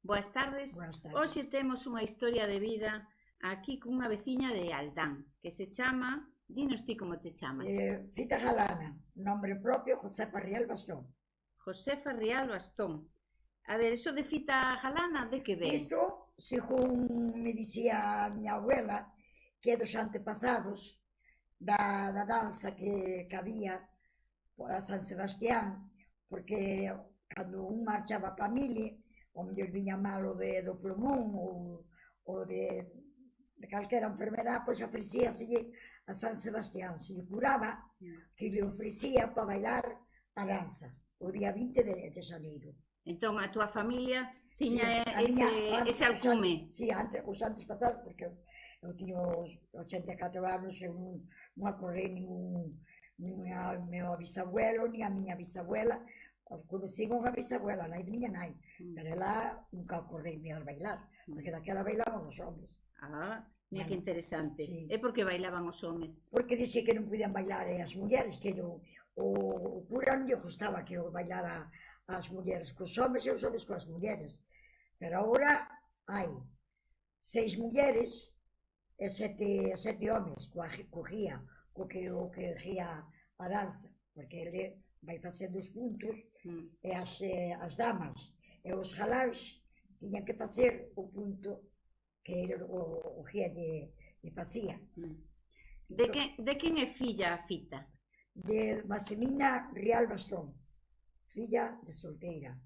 Boas tardes. Boas tardes. Hoxe temos unha historia de vida aquí cunha veciña de Aldán, que se chama... Dinos ti como te chamas. Fita Galana, nombre propio Josefa Rial Bastón. Josefa Rial Bastón. A ver, eso de Fita Galana, de que ven? Isto, según me dicía a miña abuela, que é dos antepasados da danza que había a San Sebastián, porque cando un marchaba pa Mili, o mellor viña malo do plumón ou de calquera enfermedad, pois ofrecíaselle a San Sebastián, se lle curaba, que lle ofrecía para bailar a danza, o día 20 de xaneiro. Entón, a túa familia tiña ese alcume. Si, os antes pasados, porque eu tiño 84 anos e non acordei nin a meu bisabuelo, nin a miña bisabuela. Conocí unha bisabuela, a nai de miña nai, pero ela nunca acordei de bailar, porque daquela bailaban os homens. Mira que interesante. Sí. É porque bailaban os homes. Porque dixe que non podían bailar as mulleres, que o cura non lle gustaba que eu bailara as mulleres cos homes e os homes coas mulleres. Pero agora hai 6 mulleres e 7 homes cogía o que ría a danza, porque ele vai facendo os puntos e as damas e os galáns tiñan que facer o punto que ele o guía lle facía. De quen é filla a Fita? De Maximina Rial Bastón, filla de solteira.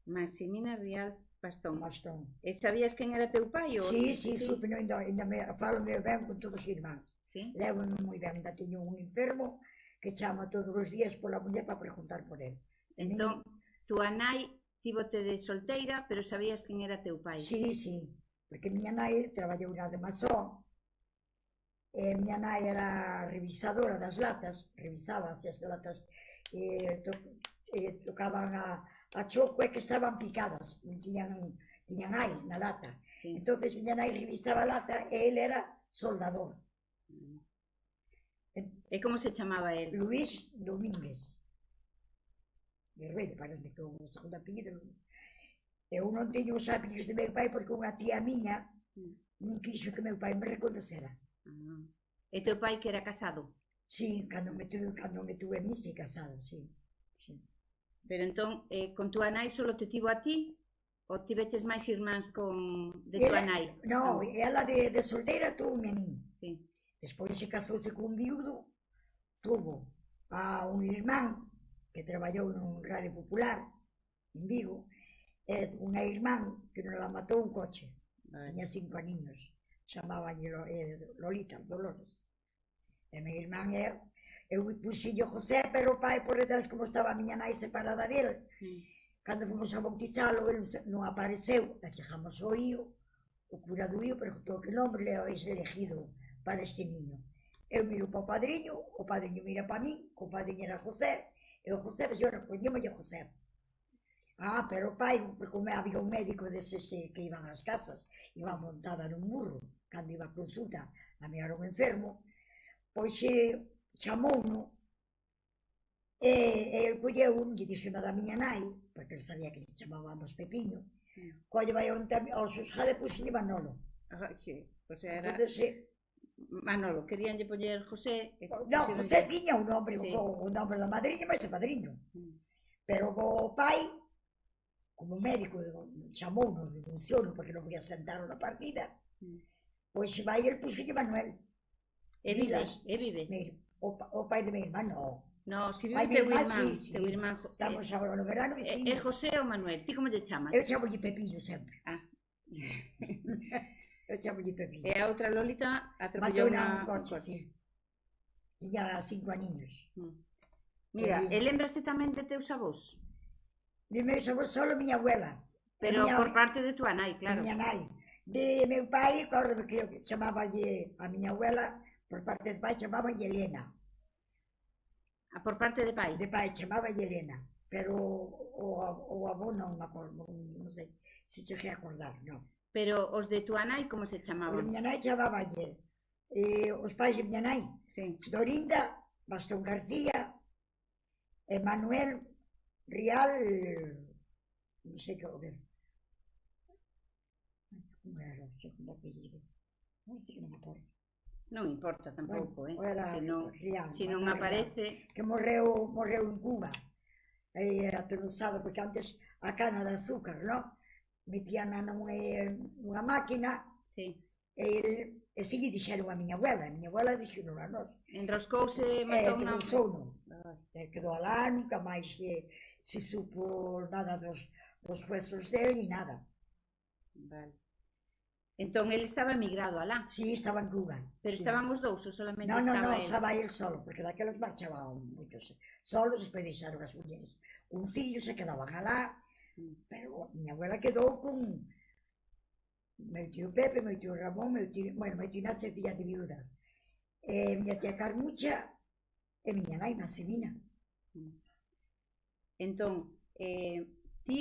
Maximina Rial Bastón. Bastón. E sabías quen era teu pai? Sí, supe, ainda falo moi ben con todos os irmáns. Levo-me moi ben, ainda teño un enfermo que chama todos os días pola muller para preguntar por él. Entón, túa nai tivote de solteira, pero sabías quen era teu pai? Sí, porque miña nai traballou na de Masó, e miña nai era revisadora das latas, revisábanse as latas, tocaban a choco e que estaban picadas, non tiñan ai na lata. Entón, miña nai revisaba a lata e ele era soldador. E como se chamaba el? Luís Domínguez. Guerreiro, parece que o segundo apelido. Eu non teño os apelidos de meu pai porque unha tía miña non quixo que meu pai me reconocera. E teu pai que era casado? Sí, cando me tuve a mí, sí, casado, sí. Pero entón, con túa nai solo te tivo a ti? Ou tiveches máis irmáns de túa nai? Non, ela de solteira tuvo a min. Sí. Despois se casouse con un viudo, tuvo a un irmán que traballou nun radio popular en Vigo, e unha irmán que non la matou un coche, tiña 5 aniños, chamaban Lolita, Dolores. E meu irmán eu puxillo José, pero o pai por detrás, como estaba a miña nai separada dele, cando fomos a bautizalo, ele non apareceu, e chegamos ao ío, o cura do ío preguntou que nombre le habéis elegido para este niño. Eu miro para o padriño mira para min, que o padriño era José, e o José, pues, poñémolle José. Pero o pai, como había un médico deses que iban ás casas, iba montada nun burro, cando iba a consulta a mirar un enfermo, pois chamouno, e el colleu, lle dixo nada a miña nai, porque ele sabía que lle chamábamos Pepiño, colle vai ao Xosjade, puxenlle Manolo. O sea, era... Manolo, queríanlle poñer José... Non, José tiña un nombre, o nombre da madriña, mas é padriño. Pero o pai, como médico, chamouno, denuncióno, porque non podía sentar na partida, pois vai el puxenlle Manuel. E vive? O pai de meu irmán, non. Non, si vive teu irmán. Estamos agora no verano, vecinos. É José ou Manuel? Ti como lle chamas? Eu chamolle Pepillo sempre. Eu chamolle Pepillo. E a outra Lolita atropellou un coche. Tiña 5 aniños. Mira, e lembraste tamén de teus avós? De meus avós, solo miña abuela. Pero por parte de tua nai, claro. Miña nai. De meu pai, que chamáballe a miña abuela, por parte de pai, chamáballe Elena. Por parte de pai? De pai, chamáballe Elena. Pero o avó non me acordo, non sei se cheguei a acordar, non. Pero os de tua nai como se chamaban? Os de miña nai chamáballe, os pais de miña nai, Dorinda, Bastón García, e Manuel Rial, non sei que, segundo apellido. Non sei que non me acordo. Non importa tampouco, Era Rial, se non Manuel Rial, aparece... que morreu en Cuba. E atonusado, porque antes a cana de azúcar, non? Metían nunha máquina Sí. e se lle dixeron a miña abuela dixeron a nós. Enroscouse e E matou unha... cruzouno. Quedou alá, nunca máis se supo nada dos huesos dele, ni nada. Vale. Entón, ele estaba emigrado alá. Sí, estaba en Cuba. Pero Sí. estaban os dous ou solamente No, estaba ele? estaba el solo, porque daquelas marchaban moitos solos, despois deixaron as mulleres. Un fillo se quedaban alá, pero miña abuela quedou con meu tío Pepe, meu tío Ramón, meu tío Ignacio, filla de viuda. Miña tía Carmucha e miña nai Nasemina. Entón, ti,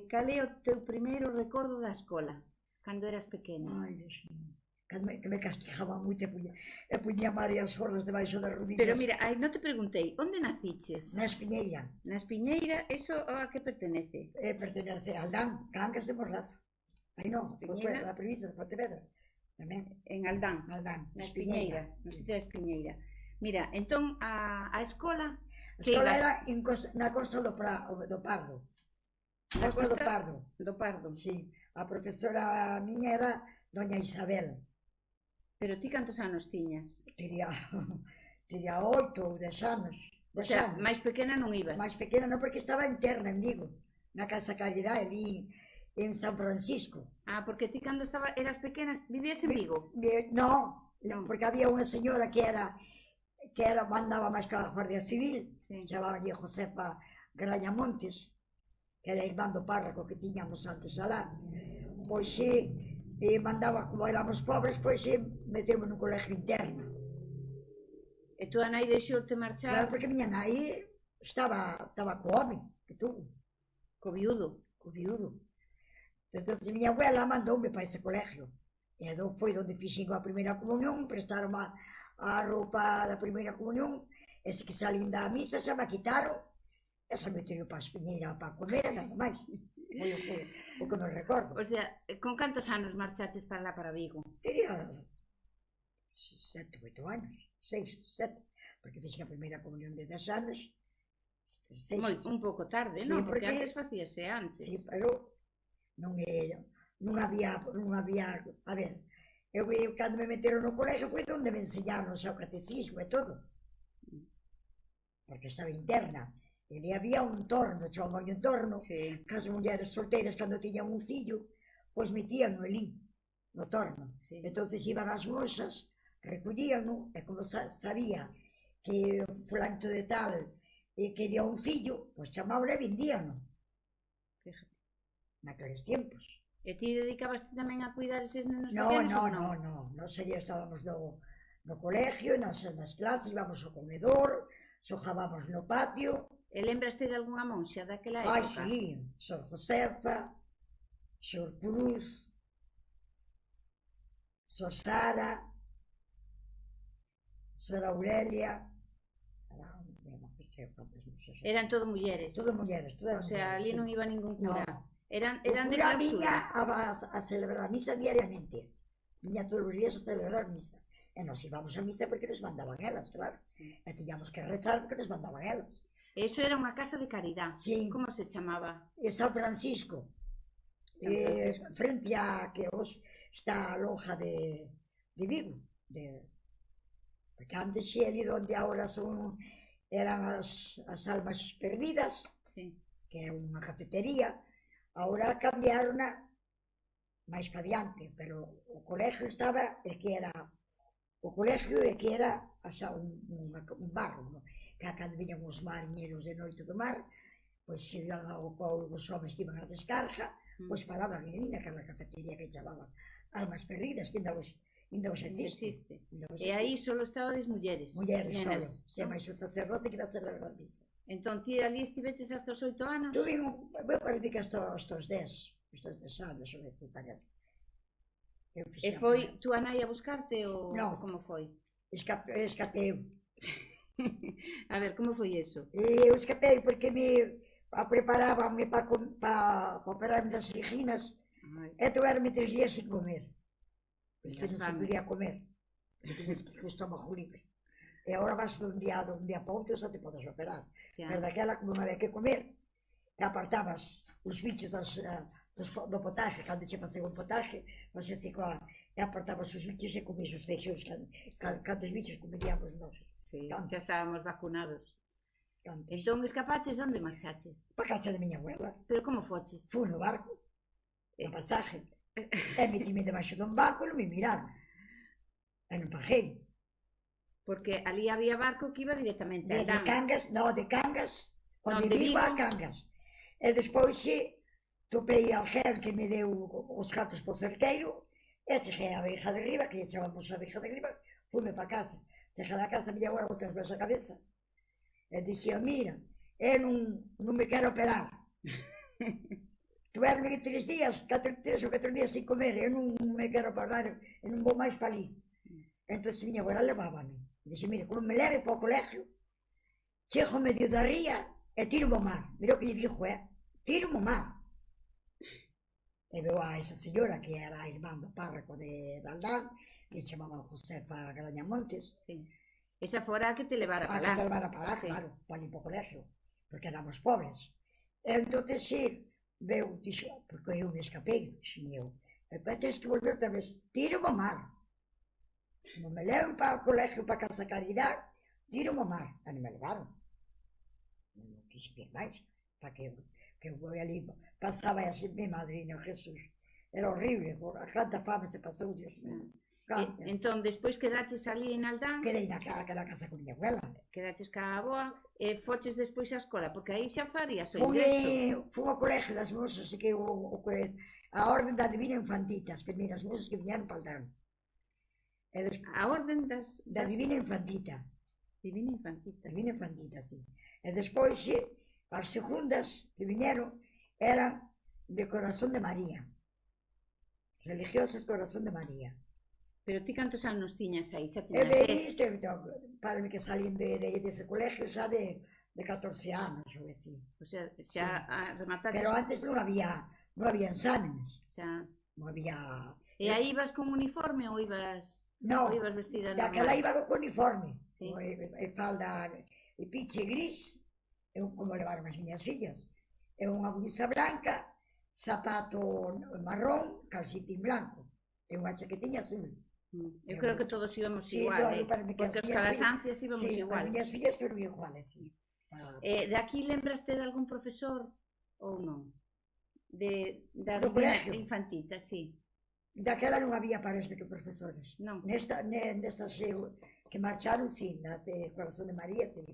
cal é o teu primeiro recordo da escola, cando eras pequena? Ai, Deus mío. Que me castigaba moito e puñía varias forras debaixo das rodillas. Pero mira, non te preguntei, onde naciches? Na Espiñeira. Na Espiñeira, eso a que pertenece? Pertenece a Aldán, Cangas de Morrazo. Aí non, Espiñeira? a provincia de Pontevedra. Tamén, En Aldán, Aldán, na Espiñeira, no sitio da Espiñeira. Mira, entón, a escola... A escola era na Costa do Pardo. Na Costa do Costa Pardo. do Pardo. Sí, a profesora miña era doña Isabel. Pero ti cantos anos tiñas? Tería 8 ou 10 anos. O sea, máis pequena non ibas? Máis pequena non, porque estaba interna en Vigo, na Casa Caridade, ali en San Francisco. Ah, porque ti cando eras pequenas vivías en Vigo? Non, porque había unha señora que mandaba máis que a Guardia Civil, chamabanlle Josefa Grañamontes, que era irmán do párroco que tiñamos antes alá. Pois mandaba, como éramos pobres, pois metemos no colegio interno. E tua nai deixou-te marchar? Claro, porque miña nai estaba co home que tuvo. Co viudo? Co viudo. Entón, miña abuela mandoume para ese colegio. E foi onde fixen a primeira comunión, prestaron a roupa da primeira comunión, e se que salín da misa xa me quitaron, e xa me teño para a Espiñeira para comer, nada máis. Foi o que me recordo. O sea, con cantos anos marchaches para lá, para Vigo? Tería 7, 8 anos, 6, 7, porque fixen a primeira comunión de 10 anos. Un pouco tarde, non? Porque antes facíase antes. Sí, pero non había, a ver, eu cando me meteron no colegio foi onde me enseñaron xa o catecismo e todo, porque estaba interna. Ele había un torno, chamaban un torno, que as mulleres solteiras cando tiñan un fillo, pois metían ali, no torno. Entonces iban as moças, recollían, e como sabía que o fulanto de tal quería un fillo, pois chamaban e vendían. Fíjate. Naqueles tiempos. E ti dedicabas tamén a cuidar eses nenos pequenos ou non? Non, nos estábamos no colegio, nas clases, íbamos ao comedor, xojábamos no patio. E lembraste de algunha monxa daquela época? Ai, sí, Sor Josefa, Sor Cruz, Sor Sara, Sor Aurelia. Eran todo mulleres? Todo mulleres. O sea, ali non iba ningún cura? Eran de clausura. O cura viña a celebrar a misa diariamente. Viña todos os días a celebrar misa. E nos íbamos a misa porque nos mandaban elas, claro. E tiñamos que rezar porque nos mandaban elas. Eso era unha casa de caridad? Sí. Como se chamaba? San Francisco. Frente a que está a lonja de Vigo. Porque antes sí, ali onde agora eran as almas perdidas, que é unha cafetería, agora cambiaron máis para diante, pero o colegio estaba, que era o colegio e que era un barro, que cando viñan os mariñeros de noite do mar, pois se iban os homens que iban a descarga, pois paraban ali naquela cafetería que chamaban Almas Perdidas, que ainda os existe. E aí só estabades mulleres? Mulleres solo, se máis o sacerdote que iba a celebrar a misa. Entón ti ali estiveches hasta os 8 anos? Parece que hasta os 10 anos, ou este parece. E foi túa nai a buscarte ou como foi? Escapei. A ver, como foi eso? Eu escapei porque me preparabanme para operarme das anginas e tuveronme 3 días sin comer. porque non se podía comer, porque tens que ir co estómago libre. E agora vas dun día para outro xa te podes operar. Pero daquela, como non había que comer, te apartabas os bichos do potaxe, cando che facía un potaxe, mas así e apartabas os bichos e comías os feixos, cantos bichos comeríamos nós. Sí, xa estábamos vacunados. Cantos. Entón, escapaches, onde marchaches? Para casa de miña abuela. Pero como foches? Fui no barco, no pasaje, e metime debaixo dun banco e non me miraron. E non paguei. Porque ali había barco que iba directamente a De Aldán. Cangas, de Cangas, Non, onde de Vigo a Vigo. Cangas. E despois topei a alguén que me deu os gatos po cerqueiro, e cheguei a Beija de Riba, que lle chamamos a Beija de Riba, fume para casa. Cheguei a casa, miña abuela botou as mãos a cabeza, e dixía, mira, non me quero operar. Tuverme 3 días, 3 ou 4 días sin comer, eu non me quero operar, eu non vou máis para ali. Entón, miña abuela levábame. Dixe, mira, como me leve para o colegio, chego medio da ría e tiro ao mar. Mira o que lle dixo, tiro ao mar. E veo a esa señora que era a irmán do párroco de Aldán, que chamaba Josefa Grañamontes. Sí. Esa fora a que te levara A para que lá. te levara para lá, Sí. claro, para ir para o colegio, porque éramos pobres. E entón, veo, dixo, porque eu me escapei, eu, e depois tens que volver outra vez, tiro ao mar. Non me levan para o colegio, para Casa Caridad, tiro ao mar. E non me levaron. Non quis vir máis, para que eu vou ali, pasaba así, mi madrina, Jesús. Era horrible, por a canta fame se pasou, Dios mío. Entón, despois quedaches ali en Aldán, Quedei na casa con miña abuela. quedaches ca aboa, e foches despois á escola, porque aí xa farías o ingreso. Fui ao colegio das mozas, que a orden da Divina Infantita, as primeiras mozas que viñeron para Aldán. A orden Da Divina Infantita. Divina Infantita. Divina Infantita, sí. E despois, as segundas que viñeron eran de Corazón de María. Religiosas Corazón de María. Pero ti cantos anos tiñas aí? Xa E tiñas de 10. isto, parece que salín dese colegio xa de 14 anos, ou así. O sea, xa remataches. Pero antes non había exámenes. Xa. Non había... E aí ibas con uniforme ou ibas... No, ou ibas vestida normal? daquela iba con uniforme. Sí. E falda e piche gris, como levaron as miñas fillas. E unha blusa blanca, zapato marrón, calcetín blanco. E unha chaquetiña azul. Eu creo que todos íbamos Sí, igual, porque os calasancias íbamos sí, igual. As miñas fillas fueron iguales, sí. De aquí lembraste de algún profesor ou non? Da Do colegio? Infantita, sí. Daquela non había para este profesores. Non. Nestas que marcharon, sí, na de Corazón de María, sí.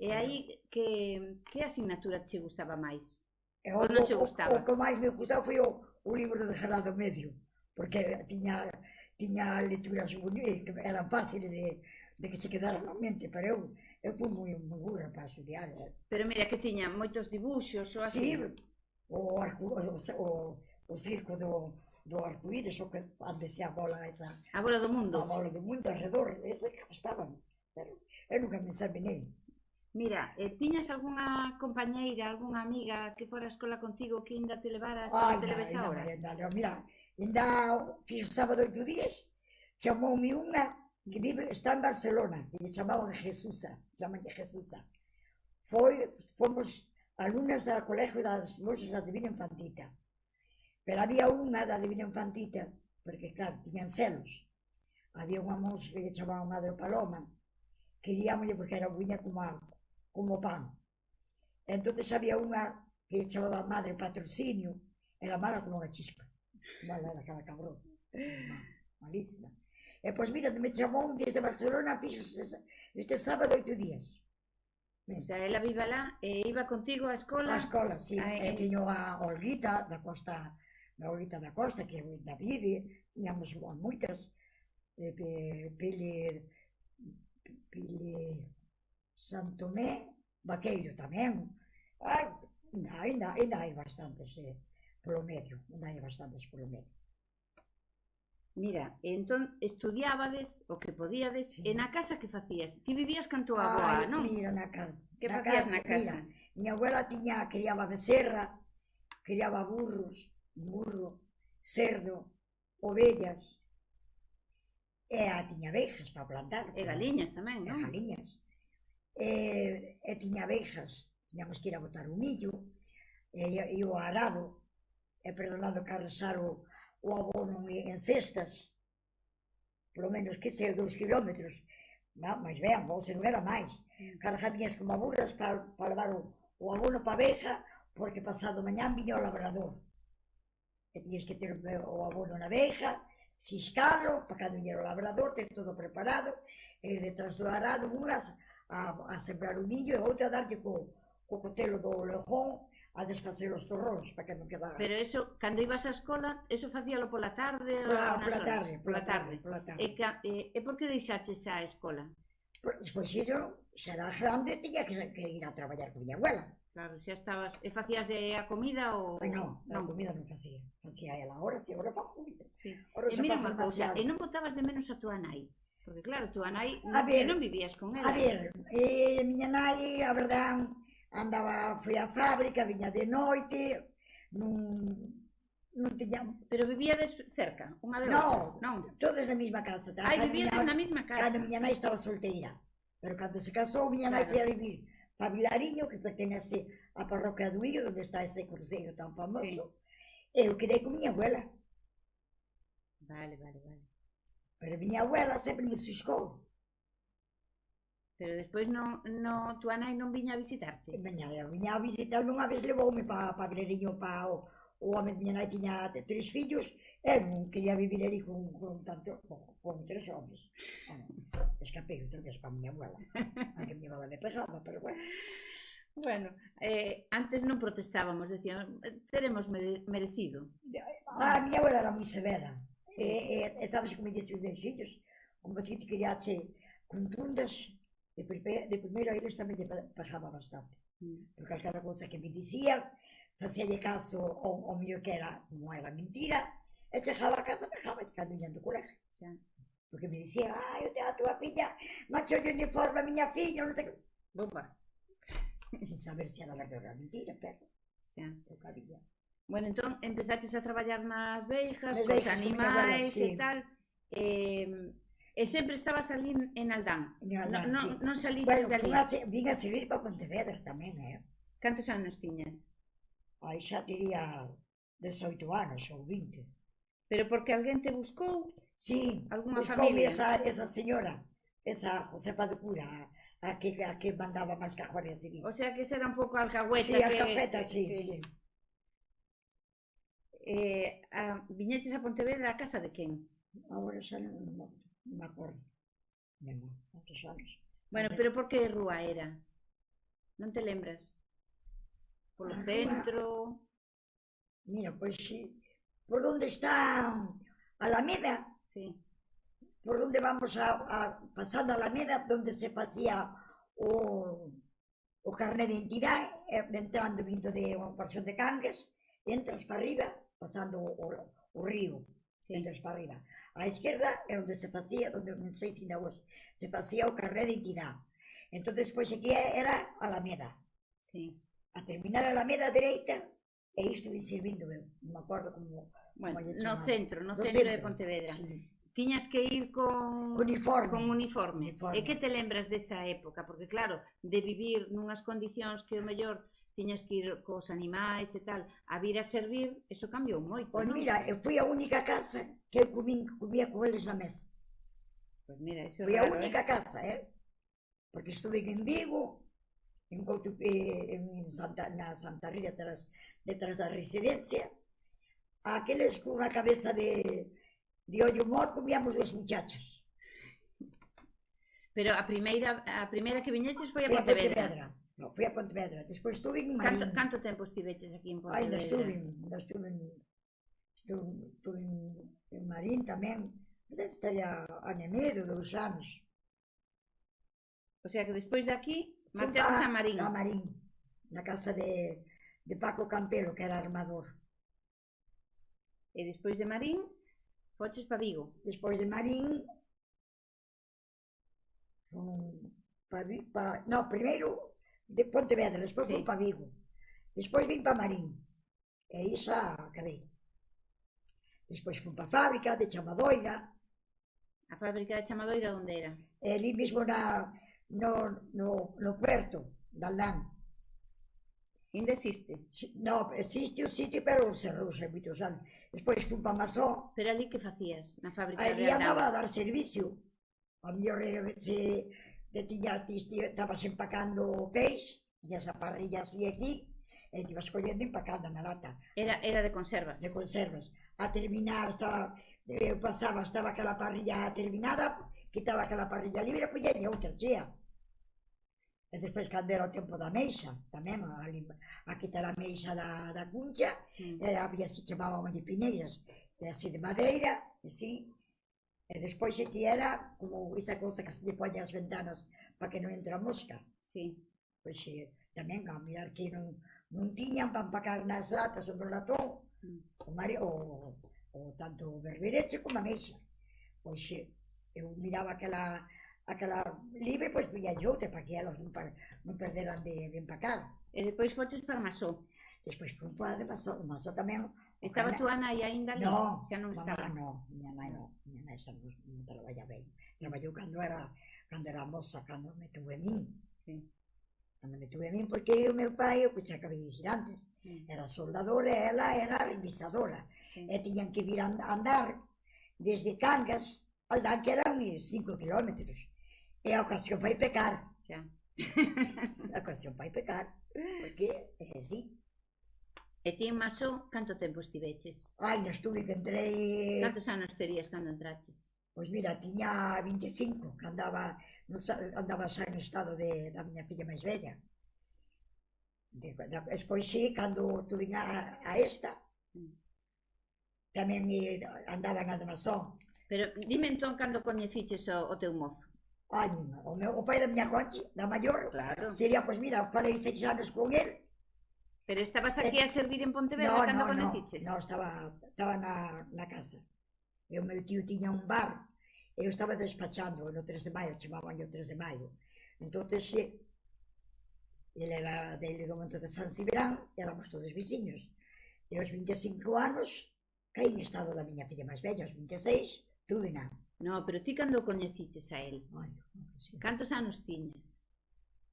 E aí, que asignatura che gustaba máis? E Ou non che gustaba? O que máis me gustaba foi o libro de Gerardo Medio, porque tiña lecturas que eran fáciles de que se quedaran na mente, pero eu fui moi burra para estudiar. Pero mira que tiña moitos dibuxos ou así. Sí, o circo do arcoíris, o que andese a bola esa... A bola do mundo. A bola do mundo alrededor, ese que gustaban, pero eu nunca me examinei. Mira, tiñas algunha compañeira, algunha amiga que fora a escola contigo que ainda te levaras a te leves ahora? Mira, ainda fiz sábado 8 días, chamoume unha que está en Barcelona, que lle chamaban Jesusa, chamanlle Jesusa. Fomos alumnas do colegio das mozas da Divina Infantita. Pero había unha da Divina Infantita, porque claro, tiñan celos. Había unha moza que lle chamaba Madre Paloma, queríamoslle porque era buña como pan. Entonces había unha que lle chamaba Madre Patrocinio, era mala como unha chispa. Mala era aquela cabrón. Malísima. E pois mira, me chamou desde Barcelona, fixo este sábado 8 días. O sea, ela viva lá e iba contigo á escola? A escola, sí. E tiño a Olguita da Costa, que da vive, tiñamos moitas, Pili Santomé, Vaqueiro tamén. Ainda hai bastantes polo medio, Mira, entón estudiábades o que podíades, sí. E na casa que facías? Ti vivías con tua aboa, non? Mira, na casa. Que facías na casa? Mira, miña abuela criaba becerra, criaba burro, cerdo, ovellas, e tiña abejas para plantar. E galiñas tamén, E non? galiñas. E tiña abejas, tiñamos que ir a botar o millo, e o arado, e perdonado que arrasar o abono en cestas, polo menos que sei 2 kilómetros, mas vean, se non era máis. Cargas tiñas como burras para levar o abono para a abeja, porque pasado mañán viña o labrador. E tiñas que ter o abono na abeja, ciscalo, para cando viñera o labrador, ter todo preparado, e detrás do arado, unhas a sembrar o millo e outra a darlle co cotelo do lejón a desfacer os torróns, para que non quedara. Pero eso, cando ibas á escola, eso facíalo pola tarde? Pola tarde. E por que deixaches a escola? Pois yo, xa era grande, tiña que ir a traballar con miña abuela. Claro, xa estabas... E facías a comida ou... Non, a comida non facía. Facía ela ahora, si agora fa comida. Sí. E mira unha cousa, e non botabas de menos a tua nai? Porque claro, tua nai non vivías con ela. A ver, miña nai, a verdade, foi á fábrica, viña de noite, non tiña... Pero vivíades cerca, unha de outra? Non, todos na mesma casa. Vivíades na mesma casa? Cando miña nai estaba solteira. Pero cando se casou, miña nai foi a vivir para Vilariño, que pertenece á parroquia do Illo, onde está ese cruceiro tan famoso. Eu quedei con miña abuela. Vale. Pero miña abuela sempre me ciscou. Pero despois tua nai non viña a visitarte? Viña a visitar unha vez, levoume para Vilariño, para o home. Miña nai tiña 3 fillos, e non quería vivir ali con 3 homes. Escapei outra vez para miña abuela. A que miña abuela me pegaba, pero bueno. Bueno, antes non protestábamos, decíamos, teremos merecido. A miña abuela era moi severa. E sabes como me dixo os meus fillos? Como ti te criache con tundas, de primeiro a eles tamén lle pegaba bastante. Porque cada cousa que me dicían, facíalle caso ao mío que era, como era mentira, e chegaba a casa, pegaba e cando iñan do colegio. Porque me dicían, eu te a tua filla, macho de uniforme a miña filla, non sei que... Bomba. Sin saber se era verdade ou mentira, pero... eu sabía. Bueno, entón, empezaches a traballar nas veigas, cos animais e tal, e sempre estabas ali en Aldán. Non saliches de ali. Vin a servir para Pontevedra tamén, Cantos anos tiñas? Aí xa diría 18 anos ou 20. Pero porque alguén te buscou? Sí, alguna familia? Esa señora, esa Josefa de Cura, a que mandaba máis que a Guardia Civil. O sea que esa era un pouco a alcahueta. Sí, a alcahueta, sí. Viñeches a Pontevedra a casa de quen? Agora xa non me acordo. Non, moitos anos. Bueno, pero por que rúa era? Non te lembras? Polo centro? Mira, pois sí. Por onde está Alameda? Sí. Por onde vamos pasando a Alameda, onde se facía o carné de identidade, entrando vindo de unha porción de Cangas, entras para arriba, pasando o río, entras para arriba. A esquerda é onde se facía, onde non sei se ainda hoxe, se facía o carné de identidade. Entón, despois aquí era Alameda. Sí. A terminar a Alameda a dereita, e isto vim servindo eu, non me acordo como... Bueno, no centro de Pontevedra. Sí. Tiñas que ir con uniforme. E que te lembras desa época? Porque claro, de vivir nunhas condicións que o mellor tiñas que ir cos animais e tal, a vir a servir, eso cambiou moito, Pois non? mira, eu fui a única casa que eu comía con eles na mesa. Pois mira, eso é Fui a raro, única casa, porque estuve en Vigo, na Santa Rita, detrás da residencia. Aqueles cunha cabeza de ollo mor comíamos as muchachas. Pero a primeira que viñeches foi a Pontevedra. Non, fui a Pontevedra. Despois estuve en Marín. Canto tempo estiveches aquí en Pontevedra? Estuve en Marín tamén. Estaría a Nemedo, 2 anos. O sea que despois de aquí marchaste a Marín. A Marín, na casa de Paco Campelo, que era armador. E despois de Marín, foches para Vigo. Despois de Marín, no, primeiro de Pontevedra, despois fui para Vigo. Despois vim para Marín. E aí xa acabei. Despois fui para a fábrica de Chamadoira, A fábrica de Chamadoira onde era? ali mesmo no puerto de Aldán. Ainda existe? Non, existe o sitio, pero cerrouse hai moitos anos. Despois fui para Masó, Pero ali que facías na fábrica ali de andaba Aldán? a dar servicio. A mellor estabas empacando peixe, e esa parrilla así aquí, e te ibas collendo empacando na lata. Era de conservas? De conservas. A terminar, estaba aquela parrilla terminada, quitaba aquela parrilla libre e poñía outra chea. E despois, cando era o tempo da meixa, tamén, a quitar a meixa da cuncha, había se chamábamos de pineiras, e así de madeira, e así. E despois que era como esa cousa que se lle poñe as ventanas para que non entre a mosca. Sí. Pois tamén, a mirar que non tiñan para empacar nas latas ou no latón, o tanto o berberecho como a meixa. Pois eu miraba aquela libre, pois poña outra para que elas non perderan de empacar. E despois foches para Masó. Despois fui para de Masó, tamén. Estaba túa nai aínda ali? Non, xa non estaba. Non, miña nai xa non traballa ben. Traballou cando era moza, cando me tuve a min. Sí. Cando me tuve a min, porque o meu pai, eu xa acabei de dicir antes, era soldadora e ela era revisadora. E tiñan que vir a andar desde Cangas, Aldán, que eran 5 kilómetros. E a ocasión fai pecar. Xa. A ocasión fai pecar, porque é así. E ti en Masó, canto tempo estiveches? Ai, estuve que entrei... Cantos anos terías cando entraches? Pois mira, tiña 25, que andaba xa en estado da miña filla máis bella. Despois sí, cando tuve a esta, tamén andaba na de Masó. Pero dime entón cando coñeciches o teu mozo. Ai, o pai da miña Conchi, da maior, Claro. sería, pois mira, falei 6 anos con el. Pero estabas aquí a servir en Pontevedra cando coñeciches? Non, estaba na casa. E o meu tío tiña un bar, e eu estaba despachando no 3 de maio, chamaban o 3 de maio. Entón, ele era dele do Monte de San Cibrán, e éramos todos veciños. E aos 25 anos, caí en estado da miña filla máis bella, aos 26, tuve nada. No, pero ti cando coñeciches a él? Ai, sí. Cantos anos tiñas?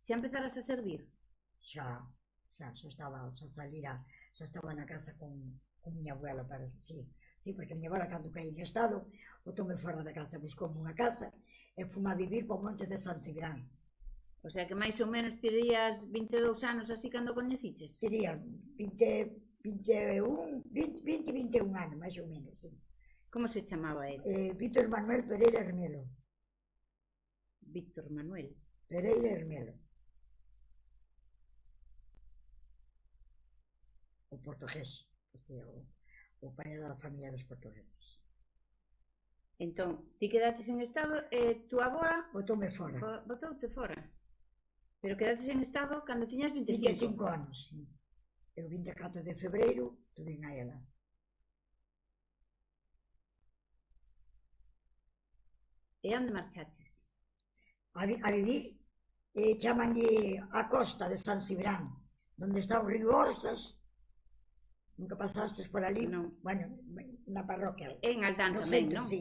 Xa empezaras a servir? Xa estaba na casa con miña abuela, sí, porque a miña abuela cando caí en estado, botóme fora da casa, buscoume unha casa, e fomos a vivir para o Monte de San Cibrán. O sea que máis ou menos terías 22 anos así cando coñeciches? Tería 21 anos, máis ou menos, sí. Como se chamaba ele? Víctor Manuel Pereira Hermelo. Víctor Manuel Pereira Hermelo. O portugués, porque o pai era da familia dos portugueses. Entón, ti quedaches en estado e tua avoa Botóme fora. botoute fora. Pero quedaches en estado cando tiñas 25 anos, sí. E o 24 de febreiro tuve a ela. E onde marchaches? A vivir, chamanlle a costa de San Cibrán, onde está o río Orzas. Nunca pasastes por ali? Non. Bueno, na parroquia. En Aldán No tamén, centro, non? sí,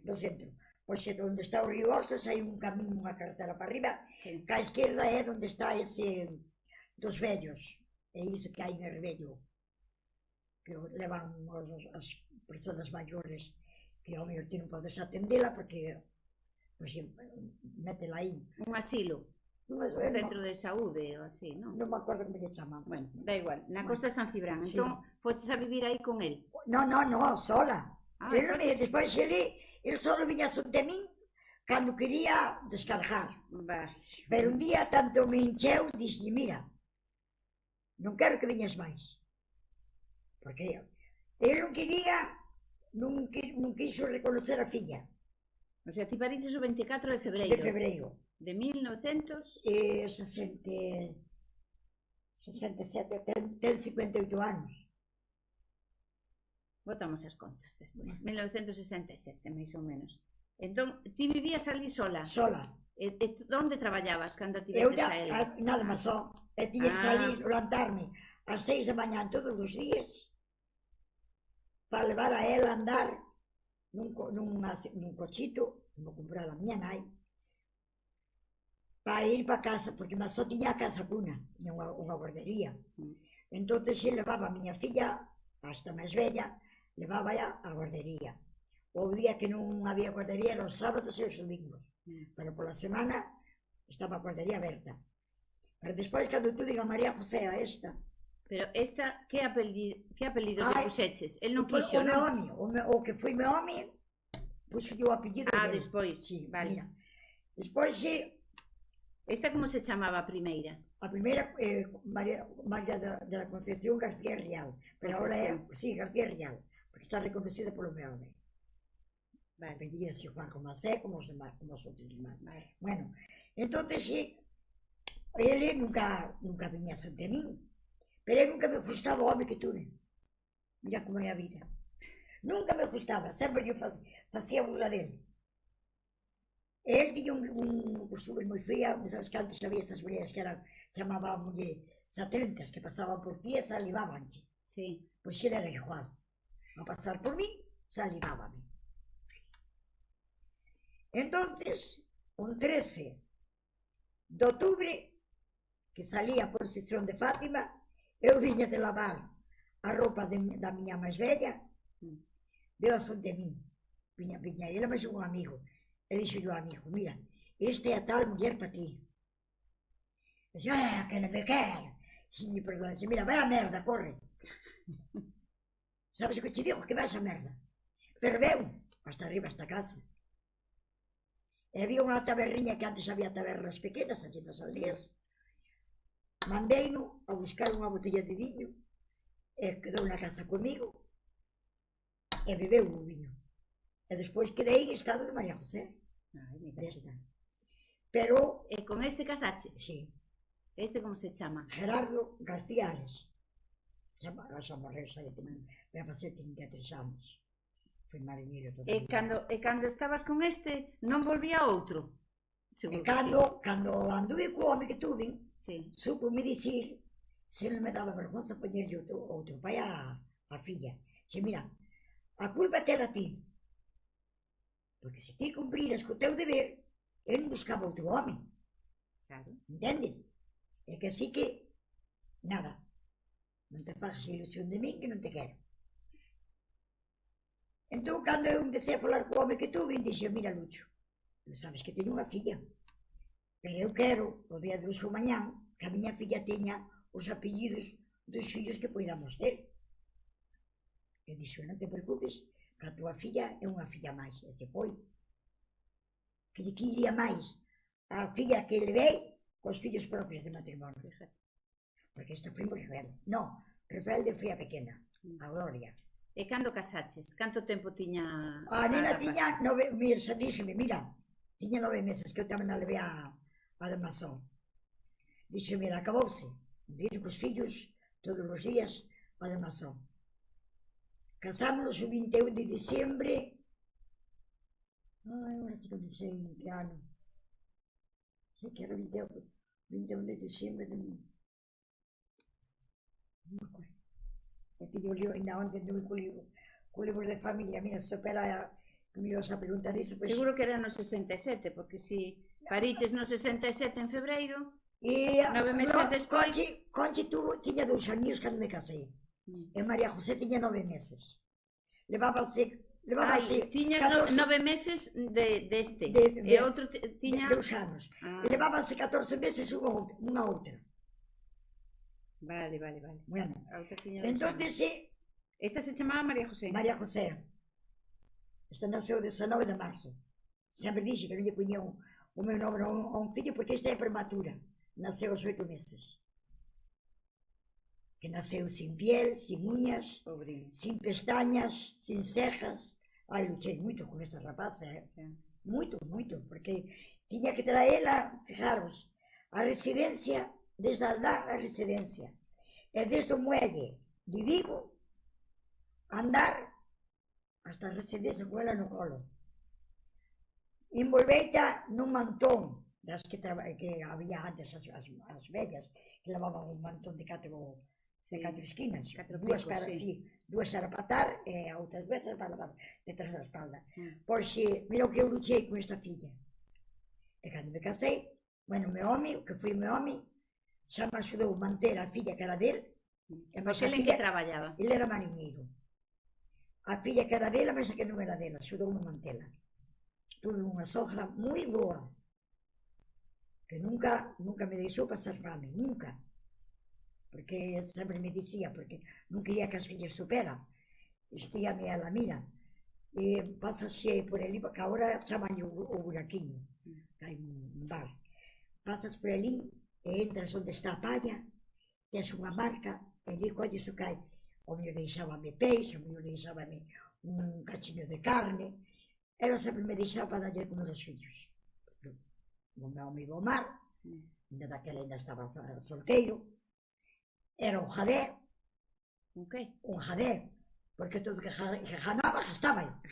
no centro. Pois onde está o río Orzas hai un camiño, unha carretera para arriba, Sí. que a esquerda é onde está ese dos vellos, é iso que hai en Herbello, que levan as persoas maiores, que ao mellor ti non podes atendela porque pois métela aí. Un asilo, un centro de saúde ou así, non? Non me acordo como lle chaman. Bueno, da igual, na costa de San Cibrán. Sí. Entón, foches a vivir aí con el? No, sola. Despois el solo viña de min cando quería descargar. Pero un día tanto me hincheu, dixi, mira, non quero que viñas máis. Porque el non quería, non quiso reconocer a filla. O sea, ti pariches o 24 de febreiro. De febreiro. De 1900? 67, ten 58 anos. Botamos as contas despois. 1967, máis ou menos. Entón, ti vivías ali sola? Sola. E onde traballabas cando ti Eu veces a ela? nada máis só. E tiña que salir, levantarme ás 6 da mañá todos os días. para levar a ela a andar nun cochito, como comprara a miña nai, para ir para casa, porque mas só tiña a casa cuna, tiña unha guardería. Entón, se levaba a miña filla, hasta máis bella, levaba á guardería. O día que non había guardería era os sábados e os domingos, pero pola semana estaba a guardería aberta. Pero despois, cando tú diga María José a esta... Pero esta, que apelido se puxeches? El non quixo, non? O que foi meu home, puxo o apellido dele. Despois, vale. Mira, despois, Esta como se chamaba a primeira? A primeira, María de la Concepción García Rial, pero agora é, sí, García Rial, porque está reconocida polo meu home. Vale, apellida así Juan como Sé, como os demás, como os outros demás. Bueno, entón, ele nunca viña sobre min, pero eu nunca me gustaba o home que tuve. Mira como é a vida. Nunca me gustaba, sempre eu facía burla dele. El tiña un costume moi fea, sabes que antes había esas mulleres que chamábamoslle satélitas, que pasaban por ti e salivábanche. Sí. Pois era igual. A pasar por mí, salivábame. Entonces, un 13 de outubro, que salía a procesión de Fátima, eu viña de lavar a roupa da miña máis bella, veo a son de min. Viña, ela máis un amigo. E dixo yo ao amigo, mira, esta é a tal muller para ti. Dixe, que non me quer. Si me perdón, dixe, mira, vai a merda, corre. Sabes o que te digo? Que vais a merda. Pero veu, hasta arriba, hasta casa. E había unha taberriña que antes había tabernas pequenas, así das aldeas. Mandei-no a buscar unha botella de viño, e quedou na casa comigo, e bebeu o viño. E despois quedei en estado de María José. Pero... E con este casaches? Sí. Este como se chama? Gerardo García Ares. Xa morreu, xa vai a facer 33 anos. Foi mariñeiro todo. E cando estabas con este, non volvía outro? E cando anduve co home que tuve, supo me dicir se non me daba vergonza poñerlle outro pai a filla. Xe, mira, a culpa tela ti. Porque se ti cumpriras co teu deber, eu non buscaba outro home. Claro. Entendes? É que así que, nada, non te fagas ilusión de min que non te quero. Entón, cando eu empecé a falar co home que tuve, dixo, mira, Lucho, tú sabes que teño unha filla, pero eu quero, o día de hoxe mañán, que a miña filla teña os apellidos dos fillos que poidamos ter. E dixo, non te preocupes, que a tua filla é unha filla máis, e se foi. Que lle quería máis a filla que levei cos fillos propios de matrimonio. Porque esta foi moi rebelde. Non, rebelde foi a pequena, a Gloria. E cando casaches? Canto tempo tiña... A nena tiña 9 meses, díxeme, mira, tiña 9 meses, que eu tamén a levei a Damasón. Díxeme, mira, acabouse, vir cos fillos todos os días a Damasón. Casámonos o 21 de diciembre. Agora que non sei en que ano. Sei que era o 21 de diciembre de... Non me acuerdo. É que eu li ainda ontem no libro de familia. Mira, se opera que me ibas a preguntar iso. Seguro que era no 67, porque si pariches no 67 en febreiro, 9 meses despois... Conchi tiña 2 años cando me casei. E María José tiña 9 meses. Levábase tiñas 9 meses deste. E outro tiña... 2 anos. E levábanse 14 meses unha outra. Vale. Bueno, entonces... Esta se chamaba María José. María José. Esta naceu 19 de marzo. Sempre dixe que non lle puñía o meu nome a un fillo porque esta é prematura. Naceu aos 8 meses. Que naceu sin piel, sin uñas, sin pestañas, sin cejas. Ai, luchei moito con esta rapaza, moito, porque tiña que traela, fijaros, a residencia, desde Aldar a residencia, e desde o muelle de Vigo, andar hasta a residencia con ela no colo. Envolveita nun mantón, das que había antes as vellas, que levaban un mantón de 4 esquinas, 2 para así, Dúas era para atar e a outras dúas era para dar detrás da espalda. Pois, mira o que eu luchei con esta filla. E cando me casei, bueno, o meu home, o que foi o meu home, xa me axudou a manter a filla que era del. Porque ele en que traballaba? Ele era mariñeiro. A filla que era dela, mas a que non era dela, axudou-me a mantela. Tuve unha sogra moi boa, que nunca me deixou pasar fame, nunca. Porque sempre me dicía, porque non quería que as fillas superan. Vestíame ela, mira, pasase por ali, porque agora chaman o buraquiño, hai un bar. Pasas por ali e entras onde está a palla, tes unha marca, e ali colles o que hai. O meu deixábame peixe, o meu deixábame un cachiño de carne. Ela sempre me deixaba para darlle comer aos fillos. O meu amigo Omar, ainda daquela ainda estaba solteiro, era un jadé. Un jadé, porque todo que ganaba, gastaba.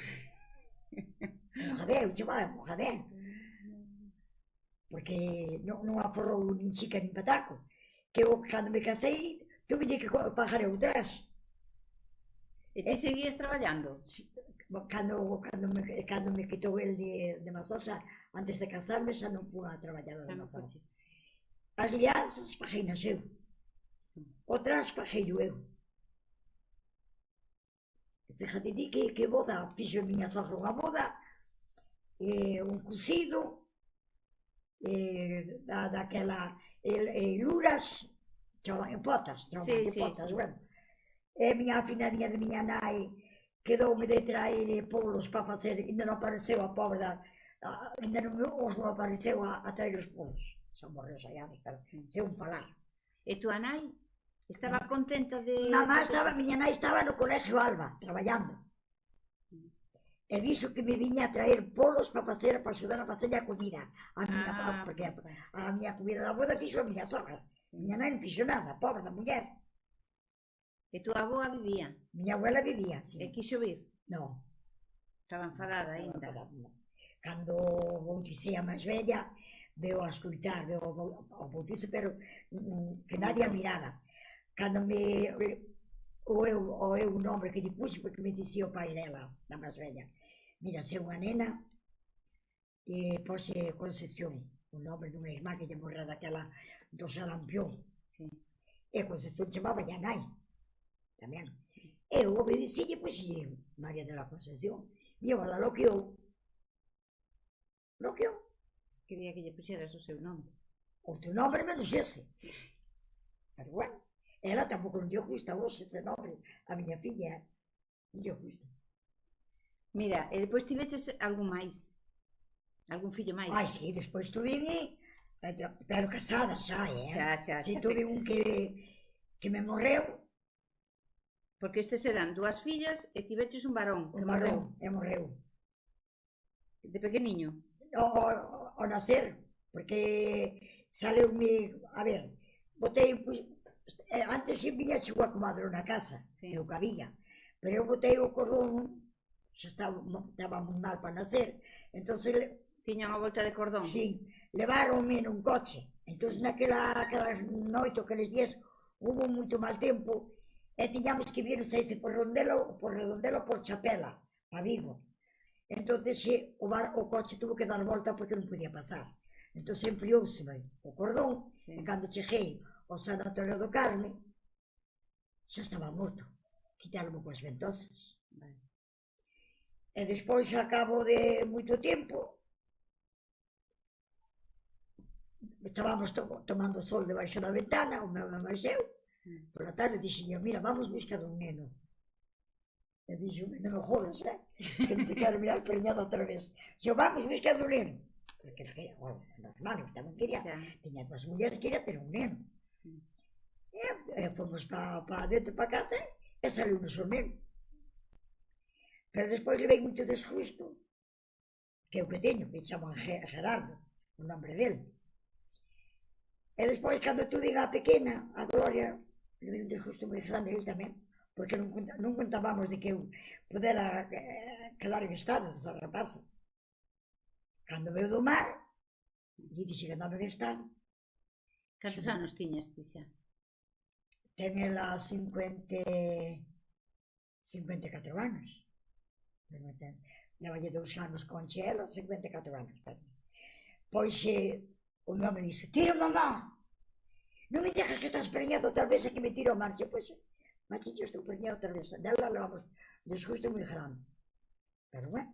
Un jadé, eu chamaba un jadé. Porque non aforrou nin chica nin pataco. Que eu, cando me casei, tuve que pagar outras. E ti seguías traballando? Cando me quitou el de Masosa, antes de casarme, xa non fui a traballar de Masosa. As lianzas paguei nas eu. Outras paguei eu. Fíjate ti que boda, fixo a miña sogra unha boda, un cocido, daquela luras, en potas, bueno. E a miña finadinha de miña nai quedoume de traer polos para facer, ainda non apareceu a pobre, ainda non apareceu a traer os polos. Xa morreu xa anos, pero sei un falar. E tua nai estaba contenta de... Miña nai estaba no Colegio Alba, traballando. E dixo que me viña a traer polos para axudar a facer a comida. Porque a miña comida da boda fixo a miña sogra. Miña nai non fixo nada, pobre da muller. E tua aboa vivía? Miña abuela vivía, sí. E quixo vir? Non. Estaba enfadada ainda? Cando bauticei a máis bella, veo a escutar, veo o bautizo, pero que nadie a mirara. Cando o eu nombre que lle puxe, porque me dicía o pai dela, da máis bella, mira, se unha nena, e pose Concepción, o nome dunha irmá que lle morreu daquela do sarampión. E Concepción chamaba a nai, tamén. Eu obedecille, pois, María de la Concepción. E eu la loqueou. Quería que lle puxeras o seu nome. O teu nome menos ese. Pero bueno, ela tampouco non lle gusta hoxe ese nome. A miña filla non lle gusta. Mira, e depois tiveches algún máis? Algún fillo máis? Ai, sí, despois tuve, pero casada xa, Xa. Si, tuve un que me morreu. Porque estes eran dúas fillas e tiveches un varón que morreu. E morreu. De pequeniño? Ao nacer, porque saleume, a ver, botei, antes viña chegou a comadre na casa, eu cabía, pero eu botei o cordón, xa estaba moi mal para nacer, entón tiña unha volta de cordón? Sí, levaronme nun coche, entón naquela noite, aqueles días, hubo moito mal tempo, e tiñamos que vir, sei se por Redondela ou por Chapela, a Vigo. Entón, o coche tuvo que dar volta porque non podía pasar. Entón, enfrióuseme o cordón, e cando cheguei ao Sanatorio do Carme, xa estaba morto. Quitaronme coas ventosas. E despois, a cabo de moito tempo, estábamos tomando sol debaixo da ventana, o meu máis eu, por la tarde dixen, mira, vamos buscar un neno. E dixo, non me jodas, que non te quero mirar preñado outra vez. Dixo, vamos buscar un neno. Porque era normal, eu tamén quería, tiña dúas mulleres, quería ter un neno. E fomos para dentro, para casa, e saliu un neno. Pero despois levei moito desjusto, que é o que teño, que chaman Gerardo, o nombre dele. E despois, cando tuve a pequena, a Gloria, levei un desjusto moi grande ele tamén, porque non contábamos de que eu podera quedar en estado desa rapaza. Cando veu do mar, dixe que andaba en estado. Cantos anos tiñas ti xa? Ten ela 50... 54 anos. Levalle 2 anos con Xela, 54 anos. Pois o meu me dixo, tira mamá, non me dejas que estás preñado outra vez, que me tiro a marcha. Pois, machillo, estou preñado outra vez. Dela levamos desgusto moi grande. Pero bueno,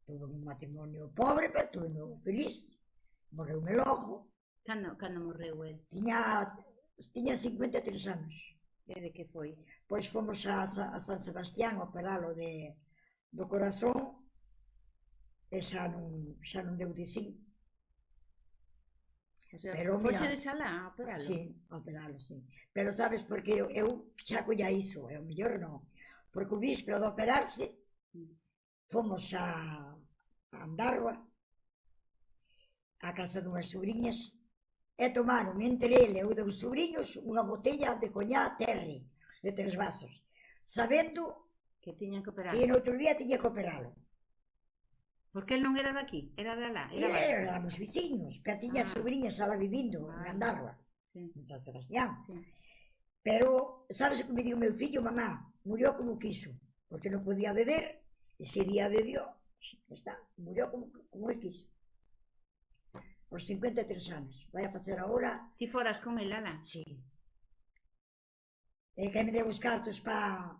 tuve un matrimonio pobre, pero tuve feliz. Morreume logo. Cando morreu el? Tiña 53 anos. E de que foi? Pois fomos a San Sebastián a operalo do corazón e xa non deu de sí. O sea, foche de sala a operalo? Sí, a operalo, sí. Pero sabes, porque eu xa colla iso, e o mellor non. Porque o víspero de operarse, fomos a Andarroa, a casa dunhas sobrinhas, e tomaron entre ele e os dous sobrinhos unha botella de coñá Terry, de 3 vasos, sabendo que tiñan que operalo. Que no outro día tiña que operalo. Porque el non era daqui, era de lá. Éramos vecinos, que tiña sobrinhas ala vivindo en Andarroa, en San Sebastián. Pero, sabes o que me diu meu fillo? Mamá, murió como quiso, porque non podía beber, ese día bebió, está, murió como él quiso. Por 53 anos, vai a facer agora... Ti foras con el, ala? Sí. E que me deu os cartos para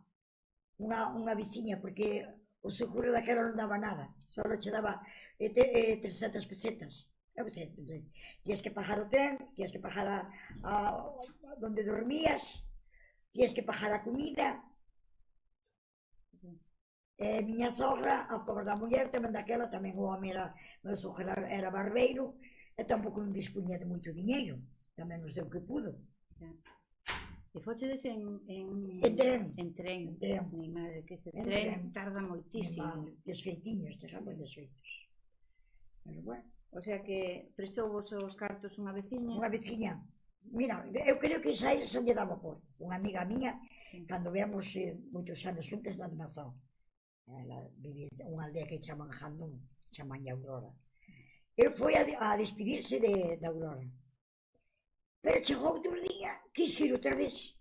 unha veciña, porque o seguro daquela non daba nada, só che daba 300 pesetas. Tienes que pagar o tren, tienes que pagar donde dormías, tienes que pagar a comida. Miña sogra, a pobre da muller, tamén daquela, tamén o home meu sogra era barbeiro, e tampouco non dispuña de moito diñeiro, tamén nos deu que pudo. E fochedes en tren. En tren. Mi madre, que ese tren tarda moitísimo. Desfeitiños, moi desfeitos. Pero bueno. O sea que prestou vos os cartos unha veciña? Unha veciña. Mira, eu creo que xa lle daba por. Unha amiga miña, cando veamos moitos anos xuntos na Mazón. Ela vivía unha aldea que chaman Jandón, chaman Aurora. El foi a despedirse de Aurora. Pero chegou outro día, quis ir outra vez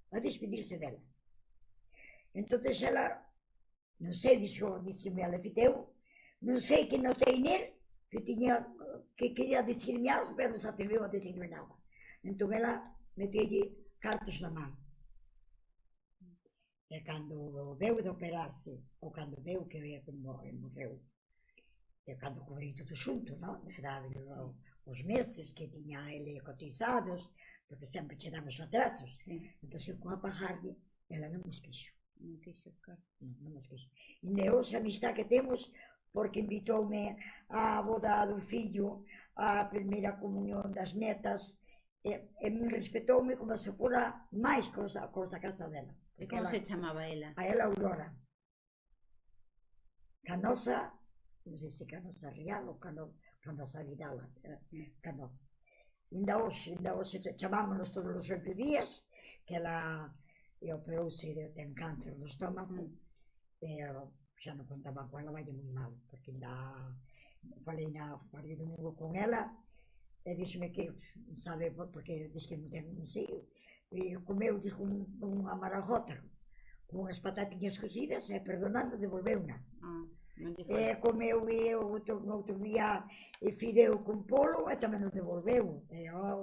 a despedirse dela. Entonces ela, non sei, dixeme a Lefiteu, non sei que notei nel, que quería dicirme algo, pero non se atreveu a dicirme nada. Entón ela metelle cartos na man. E cando veu de operarse, ou cando veu que morreu, e cando cobrei todo xunto, non? Era os meses que tiña ele cotizados, porque sempre che damos atrasos. Entón, con a pagarlle, ela non nos quixo. Non quixo, claro. Non nos quixo. E neos a amistad que temos, porque invitoume á boda do fillo, á primeira comunión das netas, e me respetoume como se fora máis cosa da casa dela. E como se chamaba ela? A ela Aurora. Canosa, non sei se Canosa Real ou Canosa Vidal, Canosa. Ainda hoxe chamámonos todos os 8 días, que ela operouse, ten cáncer no estómago, e xa non contaba con ela, vai moi mal, porque ainda falei domingo con ela, e díxeme que, sabe, porque diz que non ten, non sei, comeu unha marajota con unhas patatiñas cocidas, e perdonando, devolveuna. Comeu outro día fideo con polo, e tamén nos devolveu.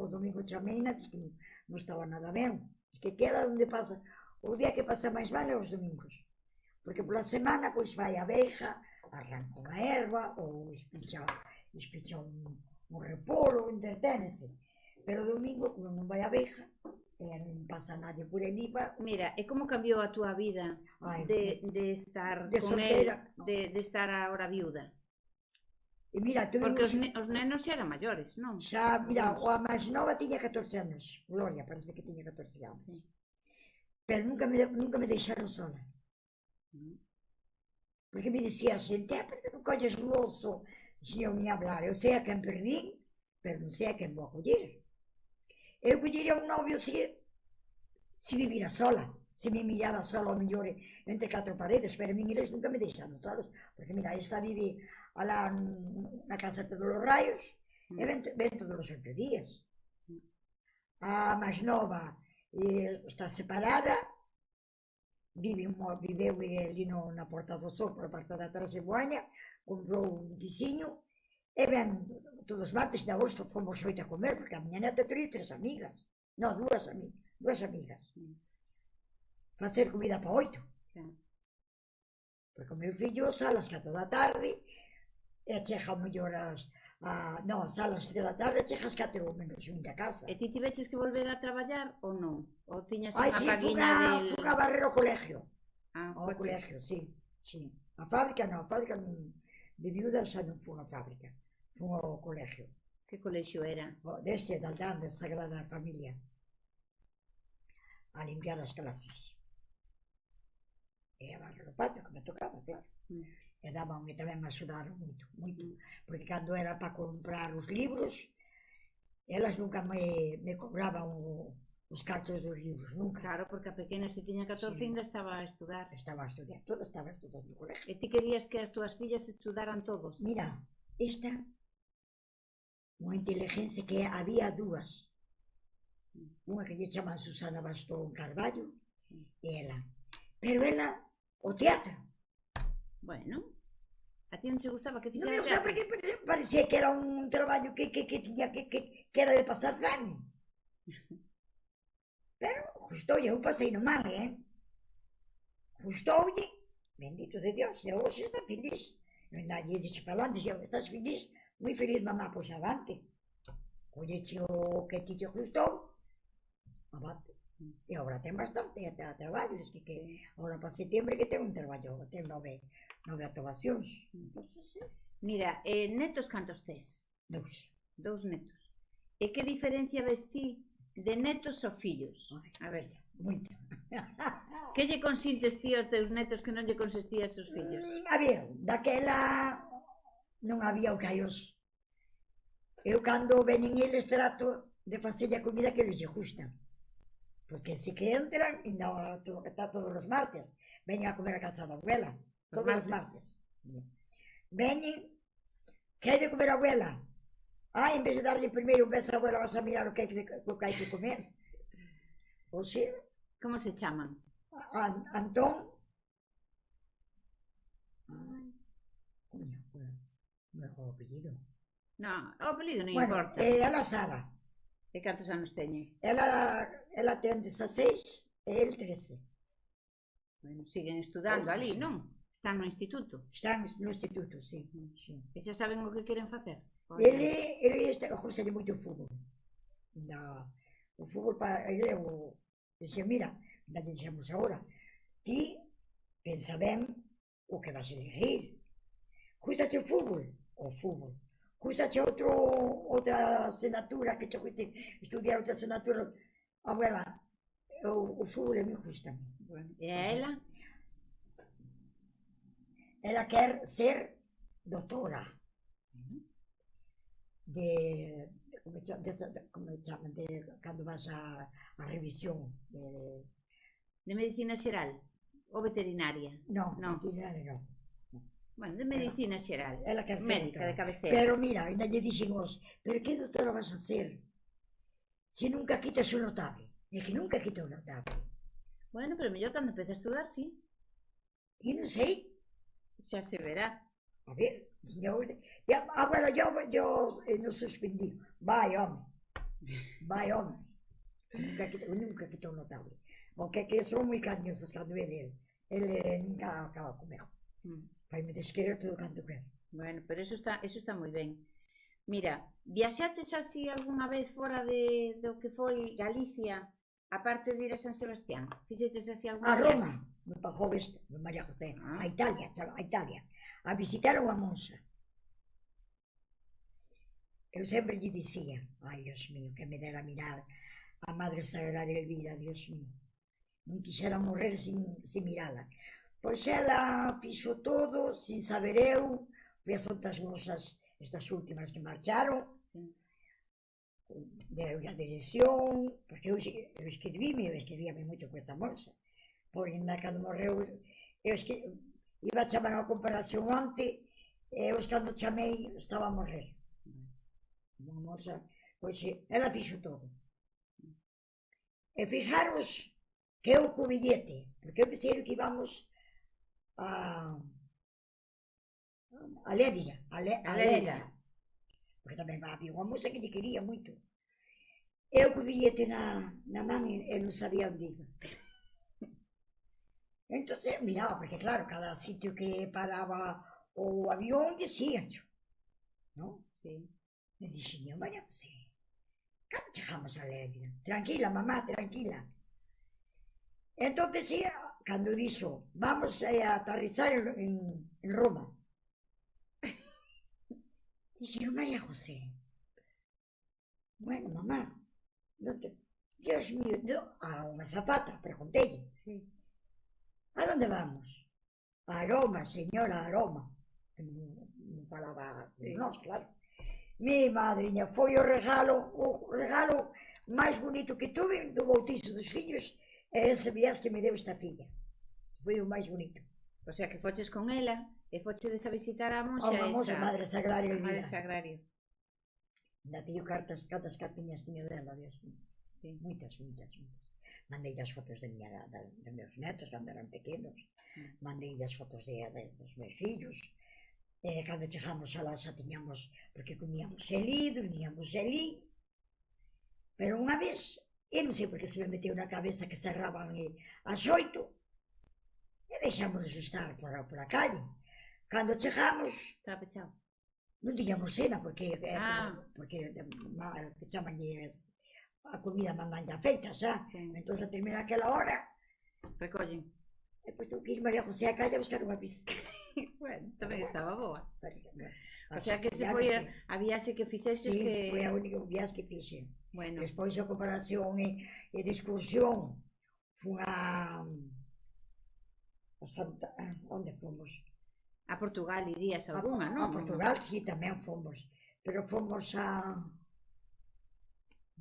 O domingo chameina, diz que non estaba nada ben, que queda onde pasa, o día que pasa máis mal é os domingos, porque pola semana pois vai a abeja, arranca unha erva, ou espicha un repolo, entreténese, pero o domingo, como non vai a abeja, non pasa nadie por ali. Mira, e como cambiou a túa vida de estar con él, de estar agora viuda? Porque os nenos xa eran maiores, non? Xa, mira, a máis nova tiña 14 anos, Gloria, parece que tiña 14 anos. Pero nunca me deixaron sola. Porque me dicía xente, porque non colles un oso, se eu me hablar, eu sei a quen perdín, pero non sei a quen vou acollir. Eu collería un novio se vivira sola, se me mirara sola ao mellor entre 4 paredes, pero a min eles nunca me deixaron solos, porque mira, esta vive alá na casa de los Raios, e ven todos os 8 días. A máis nova está separada, viveu ali na Porta do Sol, por parte da Terra de Boaña, comprou un pixiño, e ben, todos os martes de agosto fomos oito a comer, porque a miña neta teria 3 amigas, non, dúas amigas, facer comida para 8, porque o meu fillo sale ás 4 da tarde, e chega mellor non, sale ás 3 da tarde e chega ás 4 menos 20 a casa. E ti tiveches que volver a traballar ou non? Ou tiñas Ai, unha sí, paguiña del... fun a barrer o colegio. Ao Foches. colegio, sí. A fábrica non, de viuda xa non fun a fábrica. Fun ao colegio. Que colexio era? Deste, da Aldán, da Sagrada Familia. A limpiar as clases. E a barrer o patio, que me tocaba, claro. E daban, e tamén me axudaron moito, moito. Porque cando era para comprar os libros, elas nunca me cobraban os cartos dos libros, nunca. Claro, porque a pequena se tiña 14 ainda estaba a estudar. Estaba a estudar, todas estaban estudando no colegio. E ti querías que as túas fillas estudaran todos? Mira, esta, unha inteligencia que había dúas. Unha que lle chaman Susana Bastón Carballo, e ela. Pero ela, o teatro. Bueno, a ti non che gustaba que Non fixera me gustaba teatro? porque parecía que era un traballo que tiña que era de pasar fame. Pero gustoulle, eu pasei no mal, gustoulle, bendito de Dios, e hoxe está feliz. Eu ainda lle dixo falando, dixo, estás feliz? Moi feliz, mamá, pois avante. Colleche o que ti che gustou, avante. E agora ten bastante traballo, es que agora para setembro que ten un traballo, ten 9 actuacións. Mira, netos cantos tes? 2 netos. E que diferencia ves ti de netos ou fillos? A ver, moita. Que lle consintes ti aos teus netos que non lle consistías aos fillos? A ver, daquela non había o que hai hoxe. Eu cando veñen eles trato de facerlle a comida que eles lle gustan. Porque se que entran, está todos os martes, veñen a comer a casa da abuela, todos os martes. Veñen, que hai de comer a abuela? En vez de darlle primeiro un beso a abuela, vas a mirar o que hai que comer. Ou sea... Como se chaman? Antón... Non é o apellido. Non, o apelido non importa. Ela Sara. E cantos anos teñe? Ela ten 16 e el 13. Bueno, siguen estudando ali, non? Están no instituto. Están no instituto, sí. E xa saben o que queren facer? Ele gusta de moito o fútbol. O fútbol para ele é o... Dixe, mira, non lle dixemos agora, ti pensa ben o que vas a elegir. Gustache o fútbol? O fútbol. Gustache outra asignatura que che guste estudiar outra asignatura? Abuela, o fútbol é moi justa. E a ela? Ela quer ser doutora de como chaman, de cando vas a revisión de medicina xeral ou veterinaria? Non, veterinaria non. Bueno, de medicina xeral, ela quer ser médica de cabecera. Pero mira, ainda lle dixemos, pero que doutora vas a ser se nunca quitas o notable? É que nunca quita o notable. Bueno, pero mellor cando empeza a estudar, sí. E non sei. Xa se verá. A ver, abuela, yo non suspendí. Vai, home. Nunca quitou o notable. Porque que son moi cariñosos cando ele nunca acaba comigo. Faime desquerer todo canto quero. Bueno, pero eso está moi ben. Mira, viaxaches así algunha vez fora do que foi Galicia, aparte de ir a San Sebastián? Fixeches así algunha vez? A Roma, no Pajoves, no María José, a Italia, a visitar unha monxa. Eu sempre lle dicía, ai, Dios mío, que me dera mirar a Madre Sagrada de Elvira, Dios mío. Non quixera morrer sin mirala. Pois ela fixo todo, sin saber eu, fui as outras monxas, estas últimas que marcharon, deu a dirección, porque eu escribíame moito con esta monxa, porque cando morreu, eu iba a chamar a comparación onte, e eu cando chamei, estaba a morrer. Unha monxa, pois ela fixo todo. E fijaros que eu co billete, porque eu pensei que íbamos a Lédira, a Lédira, porque tamén había unha moza que lle quería moito. Eu co billete na man e non sabía onde iba. Entón, miraba, porque claro, cada sitio que paraba o avión decíancho, non? Sí. E dixen, María José, cando chegamos a Lédira? Tranquila, mamá, tranquila. Entón, cando dixo, vamos a aterrizar en Roma. Dixen, María José, bueno, mamá, Dios mío, a unha zapata, preguntelle, a donde vamos? A Roma, señora, a Roma. Non falaba de nós, claro. Mi madriña, foi o regalo máis bonito que tuve do bautizo dos fillos, e ese viaxe que me deu esta filla. Foi o máis bonito. O sea, que foches con ela e fochedes a visitar a monxa esa. A monxa, Madre Sagraria. A Madre Sagraria. Ainda teño cantas cartiñas teño dela, Dios mío. Sí. Moitas. Mandei as fotos de meus netos cando eran pequenos. Mandei as fotos dos meus fillos. Cando chegamos alá xa tiñamos, porque comíamos elí, dormíamos elí. Pero unha vez, eu non sei por que se me meteu na cabeza que cerraban as 8 e deixámonos estar por a calle. Cando chegamos, estaba pechado. Non tiñamos cena, porque chamanlle a comida mandan ya feita, xa. Entón, a terminar aquela hora, recollen. E pois tu que ir María José a calle a buscar unha pizza. Bueno, tamén estaba boa. O sea, que se foi a viaxe que fixestes que... Sí, foi a única viaxe que fixe. Bueno. Despois a comparación e de excursión, fun a Santa... Onde fomos? A Portugal irías alguna, non? A Portugal, sí, tamén fomos. Pero fomos a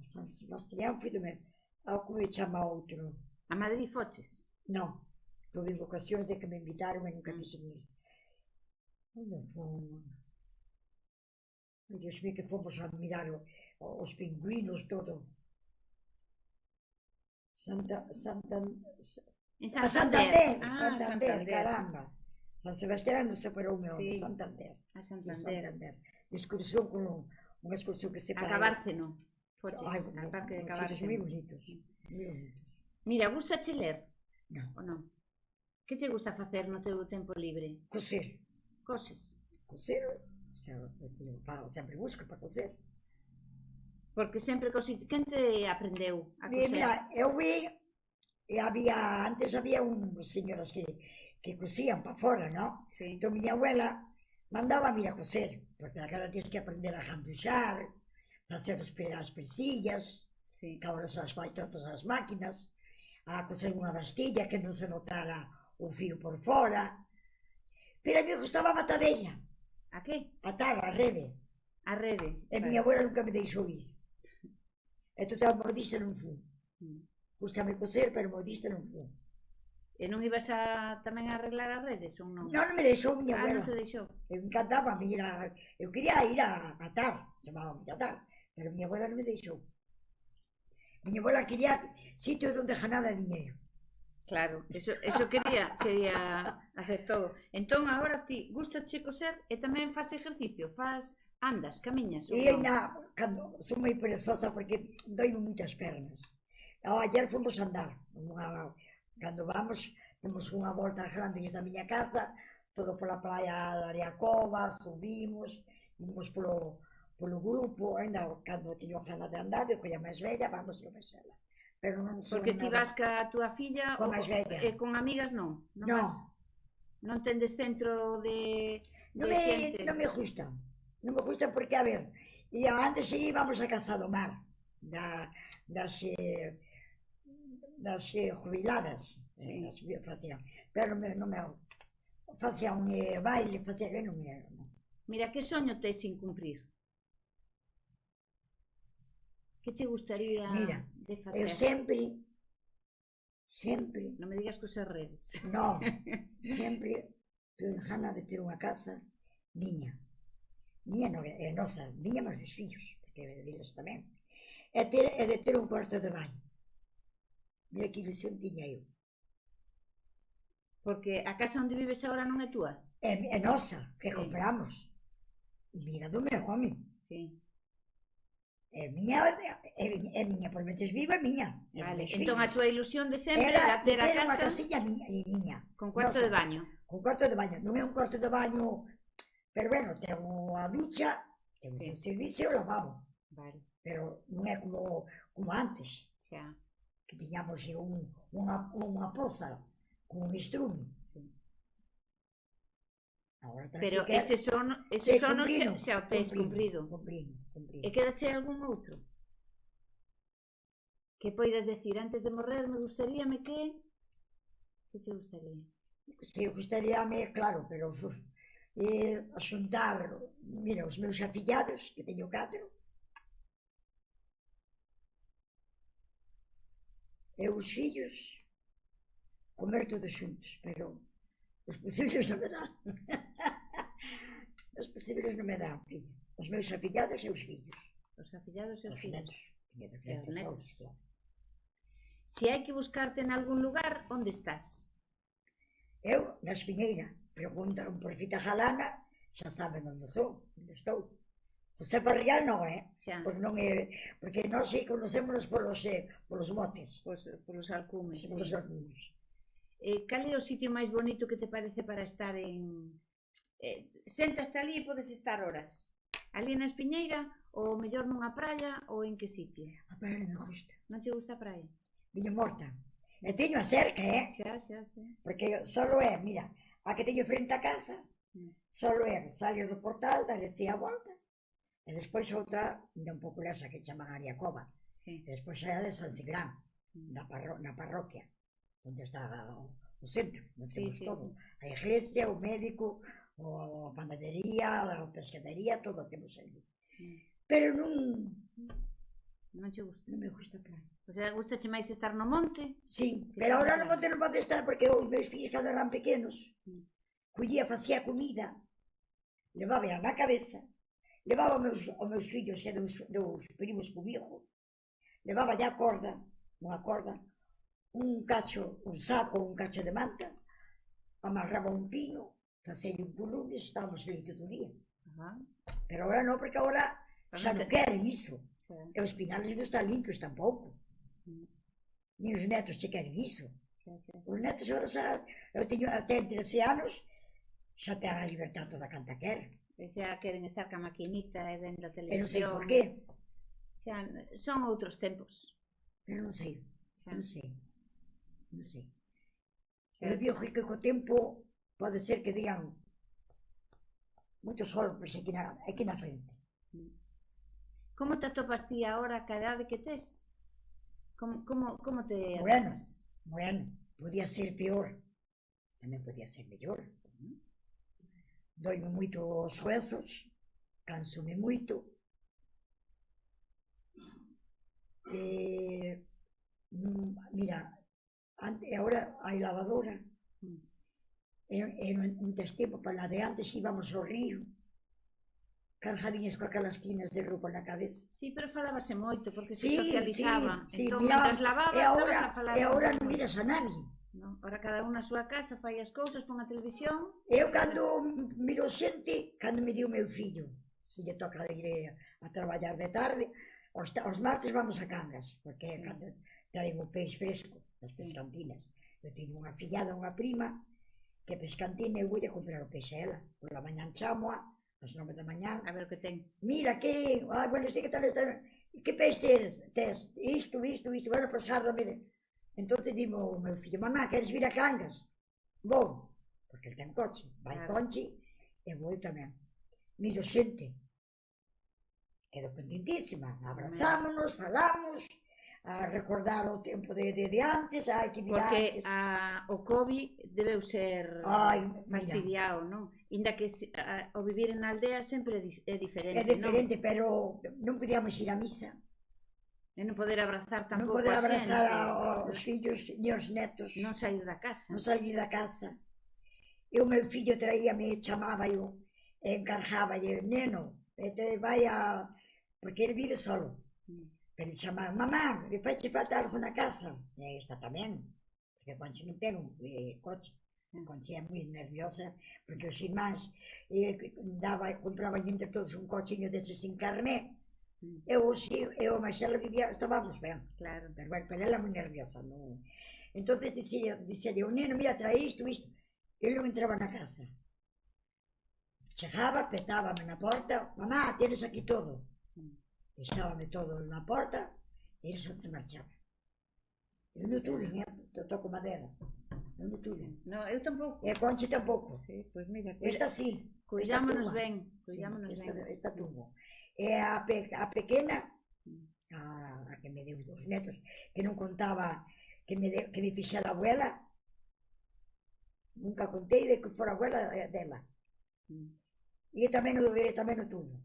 San Sebastián, como me chama outro? A Madrid foches? Non, tuve ocasións de que me invitaron e nunca quise ir. Onde fomos? Dios mío, que fomos a mirar os pingüinos, todo. En Santander. Santander, caramba. San Sebastián non se parou meu nome, Santander. A Santander. Excursión con unha excursión que se para... A Cabárceno, foches, al parque de Cabárceno. Moi bonitos. Mira, gustache ler? Non. Ou non? Que te gusta facer no teu tempo libre? Coser. Coses? Coser, sempre busco para coser. Porque sempre cosiste. Quen te aprendeu a coser? Mira, eu vi, antes había unhas señoras que cosían para fora, non? Sí. Entón, miña abuela mandaba a mí a coser, porque agora tens que aprender a janduxar, facer as persillas, que agora se as fai todas as máquinas, a coser unha bastilla que non se notara o fío por fora. Pero a mí gustaba a matadella. A que? Atar a rede. A rede. E miña abuela nunca me deixou ir. E total, mordiste non fun. Gústame coser, pero mordiste non fun. E non ibas tamén a arreglar as redes ou non? Non me deixou miña abuela. Non te deixou? Eu encantaba, eu quería ir a atar, chamábamos de atar, pero miña abuela non me deixou. Miña abuela quería sitios onde ganaba dinheiro. Claro, eso quería hacer todo. Entón, agora ti gustache coser e tamén faz exercicio, andas, camiñas? E ainda, son moi perezosa porque doime moitas pernas. Ayer fomos a andar, cando vamos, temos unha volta grande da miña casa, todo pola praia da Ariacova, subimos, vimos polo grupo, ainda cando teño gana de andar, eu colla máis bella, vamos eu máis bella. Pero non son porque ti vas ca túa filla e con amigas non? Non tendes centro de xente? Non me gusta. Non me gusta porque, a ver, antes íbamos a Casa do Mar, das jubiladas, facían, pero non me facían baile, facían que non me... Mira, que soño tes sin cumprir? Que che gustaría de facer? Eu sempre... Non me digas cosas redes. Non, sempre tuve gana de ter unha casa miña. Miña non é nosa, miña máis dos fillos, porque é de deles tamén. E de ter un cuarto de baño. Mira que ilusión tiña eu. Porque a casa onde vives agora non é túa? É nosa, que compramos. Mira do meu home. Sí. É miña, por metes viva é miña. Vale, entón a túa ilusión de sempre era ter a unha casa casiña miña. con cuarto de baño. Con cuarto de baño. Non é un cuarto de baño, pero bueno, ten a ducha, ten un servicio e o lavabo. Vale. Pero non é como antes. Xa. Que tiñamos unha poza con un estrume. Sí. Pero ese sono xa o tes cumprido. Cumprido. E quedache algún outro? Que poidas decir, antes de morrer me gustaríame que... Que te gustaría? Si, gustaríame, claro, pero a xuntar, mira, os meus afillados, que teño 4, e os fillos, comer todos xuntos, pero os posibles non me dan. Os posibles non me dan, fillo. Os meus afillados e os fillos. Os afillados e os fillos. Os netos. Se hai que buscarte en algún lugar, onde estás? Eu, na Espiñeira, preguntaron por Fita Jalana, xa saben onde estou. José Farrial non é, porque nós sí conocémonos polos motes. Polos alcumes. Polos alcumes. Cal é o sitio máis bonito que te parece para estar en... Sentaste ali e podes estar horas. Ali na Espiñeira, ou mellor nunha praia, ou en que sitio? A praia non me gusta. Non che gusta a praia? Viño morta. E teño a cerca, Xa. Porque solo é, mira, a que teño frente a casa, solo é salir do portal, darle a volta, e despois outra, de un pouco lesa, que chaman Ariacova. E despois é a de San Cigrán, na parroquia, onde está o centro, onde temos todo. A iglesia, o médico, a panadería, a pescadería, todo temos ali. Pero non... Non che gusta? Non me gusta a praia. O sea, gustache máis estar no monte? Sí, pero ahora no monte non pode estar porque os meus fillos cando eran pequenos, collía, facía comida, levaba na cabeza, levaba os meus fillos e dos primos comigo, levaba ya corda, unha corda, un saco, un cacho de manta, amarraba un pino, facía un pulún e estábamos ali todo o día. Pero agora non, porque agora xa non queren iso. E os pinales non están limpios tampouco. Ni os netos che queren iso. Os netos agora xa, eu teño até 13 anos, xa ten a libertad toda canta quer. Xa queren estar ca maquinita e vendo a televisión. E non sei por qué. Xa, son outros tempos. Pero non sei, non sei. Eu digo que co tempo pode ser que digan moitos golpes aquí na frente. Como te atopas ti agora ca edade que tes? Como te atopas? Bueno, podía ser peor, tamén podía ser mellor. Doime moito os huesos, cansome moito. Mira, agora hai lavadora, e non tes tempo para de antes íbamos ao río, carjadiñas coa aquelas tinas de roupa na cabeza. Sí, pero falábase moito, porque se socializaba. Entón, mientras lavabas, estabas a falar. E agora non miras a nadie. Ahora cada un na súa casa fai as cousas, pon a televisión. Eu cando miro xente, cando me dio o meu fillo, se lle toca ir a traballar de tarde, os martes vamos a Cangas, porque é cando traen o peixe fresco das pescantinas. Eu teño unha fillada, unha prima, que pescantina e vou a comprar o peixe a ela. Por la mañan chamo-a, ás 9 da mañán. A ver o que ten. Mira, que... bueno, sei que tal está... Que peixe tes? Isto, bueno, pois járdame. Entón dimo o meu fillo, mamá, queres vir a Cangas? Vou, porque el ten coche. Vai Conchi e vou tamén. Miro xente. Quedo contentísima. Abrazámonos, falamos, a recordar o tempo de antes, hai que mirar antes. Porque o COVID debeu ser fastidiado, non? Inda que o vivir en aldea sempre é diferente, non? É diferente, pero non podíamos ir a misa. E non poder abrazar tampouco a xente. Non poder abrazar aos fillos e aos netos. Non sair da casa. Non sair da casa. E o meu fillo traíame, chamaba eu, encarjaba, e neno, vai a... Porque ele vive solo. pero chamaban, mamá, me faiche falta algo na casa. E esta tamén, porque Conchi non ten un coche. Conchi é moi nerviosa, porque os irmáns compraban entre todos un cochiño deses sin carné. Eu máis ela vivía, estábamos ben. Claro. Pero ela moi nerviosa, non? Entonces dicía, o neno, mira, trae isto. Eu non entraba na casa. Chegaba, petábame na porta, mamá, tienes aquí todo. Deixábame todo na porta, e ele xa se marchaba. Eu non tuve, toco madera. Eu non tuve. No, eu tampouco. E Conchi tampouco. Sí, pois mira. Esta sí. Cuidámonos ben, cuidámonos ben. Esta tuvo. E a pequena, a que me deu 2 netos, que non contaba que me fixera a abuela, nunca contei de que fora a abuela dela. E tamén o tuvo,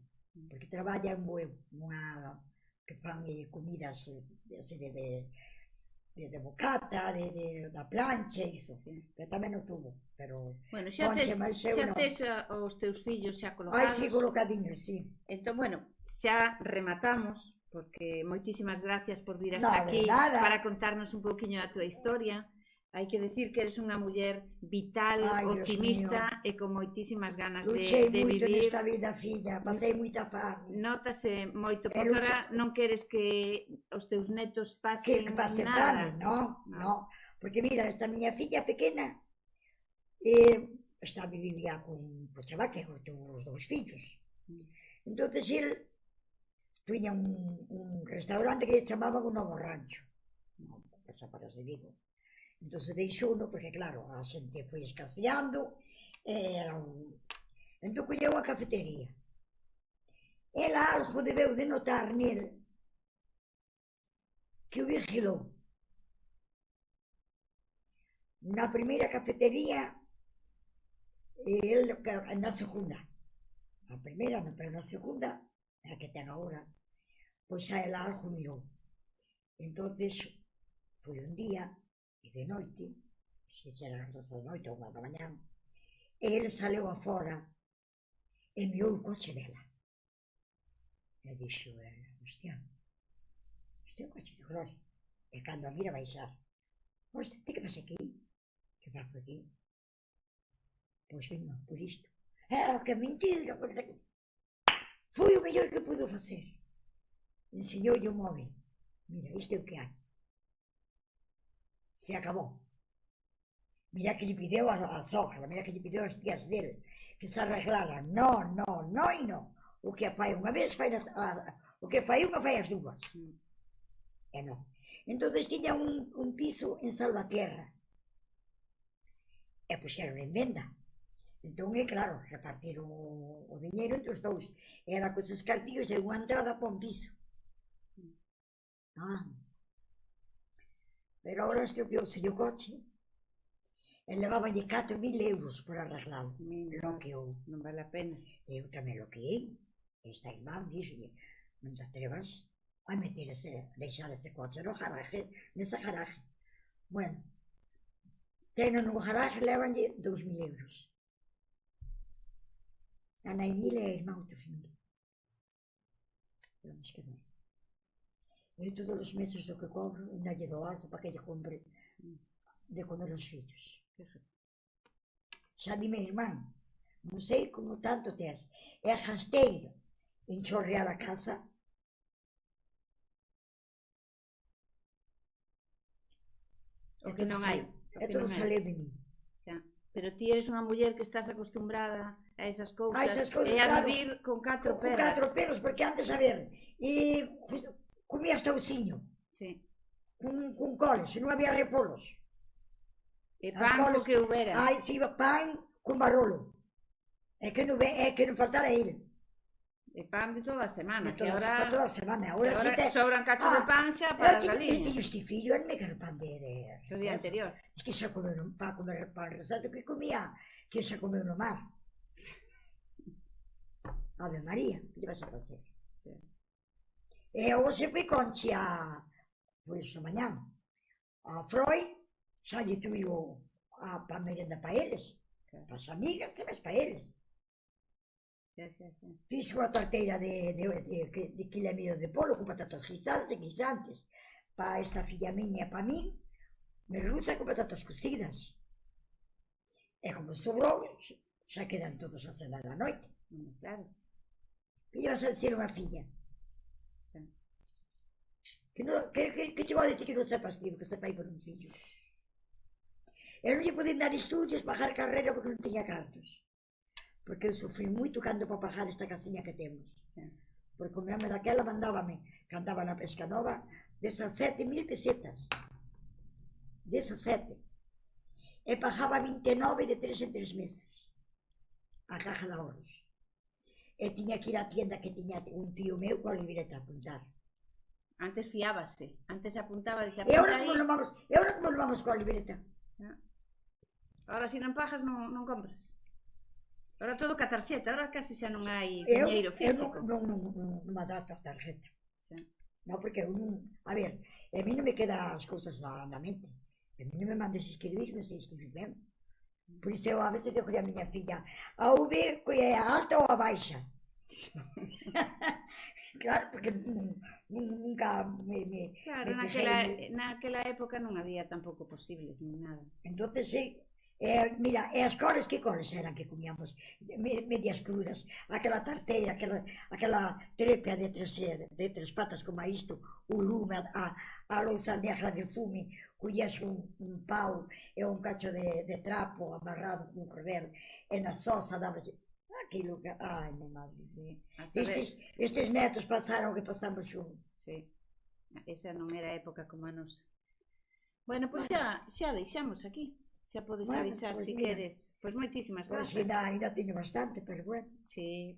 porque traballa en Bueu, que fan comidas de bocata, da plancha, iso, pero tamén o tuvo, pero... Bueno, xa tes os teus fillos xa colocados. Ai, sí, colocadiños, sí. Entón, bueno, xa rematamos, porque moitísimas gracias por vir hasta aquí para contarnos un pouquiño da tua historia. Hai que decir que eres unha muller vital, optimista e con moitísimas ganas de vivir. Luchei moito nesta vida, filla, pasei moita fame. Nótase moito, porque agora non queres que os teus netos pasen nada. Que pasen fame, non. Porque mira, esta miña filla pequena vivía con chaval que os 2 fillos. Entón, el tiña un restaurante que chamaban o Novo Rancho. Non, esa para se Vigo. Entón deixouno, porque claro, a xente foi escaseando, entón colleu a cafetería. Ela algo debeu de notar nel que o vigilou. Na primeira cafetería, na segunda. A primeira non, pero na segunda, a que ten agora, pois a ela algo mirou. Entón, foi un día, e de noite, se era as 2 da noite ou 1 da mañán, e ele saleu afora e mirou o coche dela. E dixo, hostia, este é o coche de Gloria. E cando a mira baixar, hostia, ti que faz aquí? Que faz aquí? Pois non, por isto. Que mentira, foi o mellor que pudo facer. Enseñoulle o móvil. Mira, isto é o que hai. Se acabou. Mira que lle pideu a sogra, mira que lle pideu as tías dele, que se arreglaran. Non. O que fai unha vez, o que fai unha, fai as 2. E non. Entón, tiña un piso en Salvatierra. E puxeron en venda. Entón, claro, repartiron o diñeiro entre os 2. Era con esos cartillos e unha entrada para un piso. Pero agora estropeouse o coche e levabanlle 4.000 euros por arreglalo. Non vale a pena. Eu tamén loqueei. Esta irmá dixolle, non te atrevas a deixar ese coche no garaje, nesa garaje. Bueno, teno no garaje, levanlle 2.000 euros. A nai mil é a irmá outra familia. Vamos que non. Eu todos os meses do que cobro, ainda lle dou algo para que lle compre de comer os fillos. Xa dime, irmán, non sei como tanto tes. É gasteiro en chorrear a casa. O que non hai. É todo sale de mí. Pero ti eres unha muller que estás acostumbrada a esas cousas e a vivir con 4 peras. Con 4 peros, porque antes, a ver, comías touciño, con coles, e non había repolos. E pan co que houbera. Ai, si, pan con barolo. É que non faltara ele. E pan de toda a semana, que agora... De toda a semana, agora sobran cachos de pan xa para as galiñas. E este fillo, ele me quero pan de... O día anterior. Es que xa comeu para comer pan resato que comía, que xa comeu no mar. Ave María, que lle vas a facer? E hoxe foi Conchi foi esta mañán. A Freud xa lle tuvo a merenda para eles, para as amigas, e para eles. Fixo unha torteira de quilo e medio de polo con patatas guisadas e guisantes para esta filla miña e para min, merluza con patatas cocidas. E como sobrou, xa quedan todos a cenar a noite. Claro. Que lle vas a decir unha filla? Que che vou a decir que non sepa escribir, que sepa ir por un fillo? Eu non lle podín dar estudios, pagar carreira porque non tiña cartos. Porque eu sufrí moito cando para pagar esta casiña que temos. Porque o meu daquela mandábame, que andaba na pesca nova, 17.000 pesetas. 17. E pagaba 29 de 3 en 3 meses. A caja de ahorros. E tiña que ir á tienda que tiña un tío meu coa libreta a apuntar. Antes fiábase, antes apuntaba, dicía... E agora como non vamos coa libreta? Ahora, se non pagas, non compras. Ahora todo ca tarxeta, ahora casi xa non hai diñeiro físico. Eu non me adapto a tarxeta. Non, porque eu non... A ver, a mí non me quedan as cousas na mente. A mí non me mandes escribir, non sei escribir ben. Por iso eu a veces digo a miña filla, a V é a alta ou a baixa? Claro, porque nunca me Claro, naquela época non había tampouco posibles, nin nada. Entonces, sí, mira, e as coles, que coles eran que comíamos? Medias crudas, aquela tarteira, aquela trepia de tres patas como a isto, o lume, a louza negra de fume, collías un pau e un cacho de trapo amarrado con un cordel, e na sosa dabas aquilo que... Ai, mi madre, sí. Estes netos pasaron o que pasamos xuntos. Sí, esa non era época como a nosa. Bueno, pois xa deixamos aquí. Xa podes avisar se queres. Pois moitísimas grazas. Pois ainda teño bastante, pero bueno. Sí.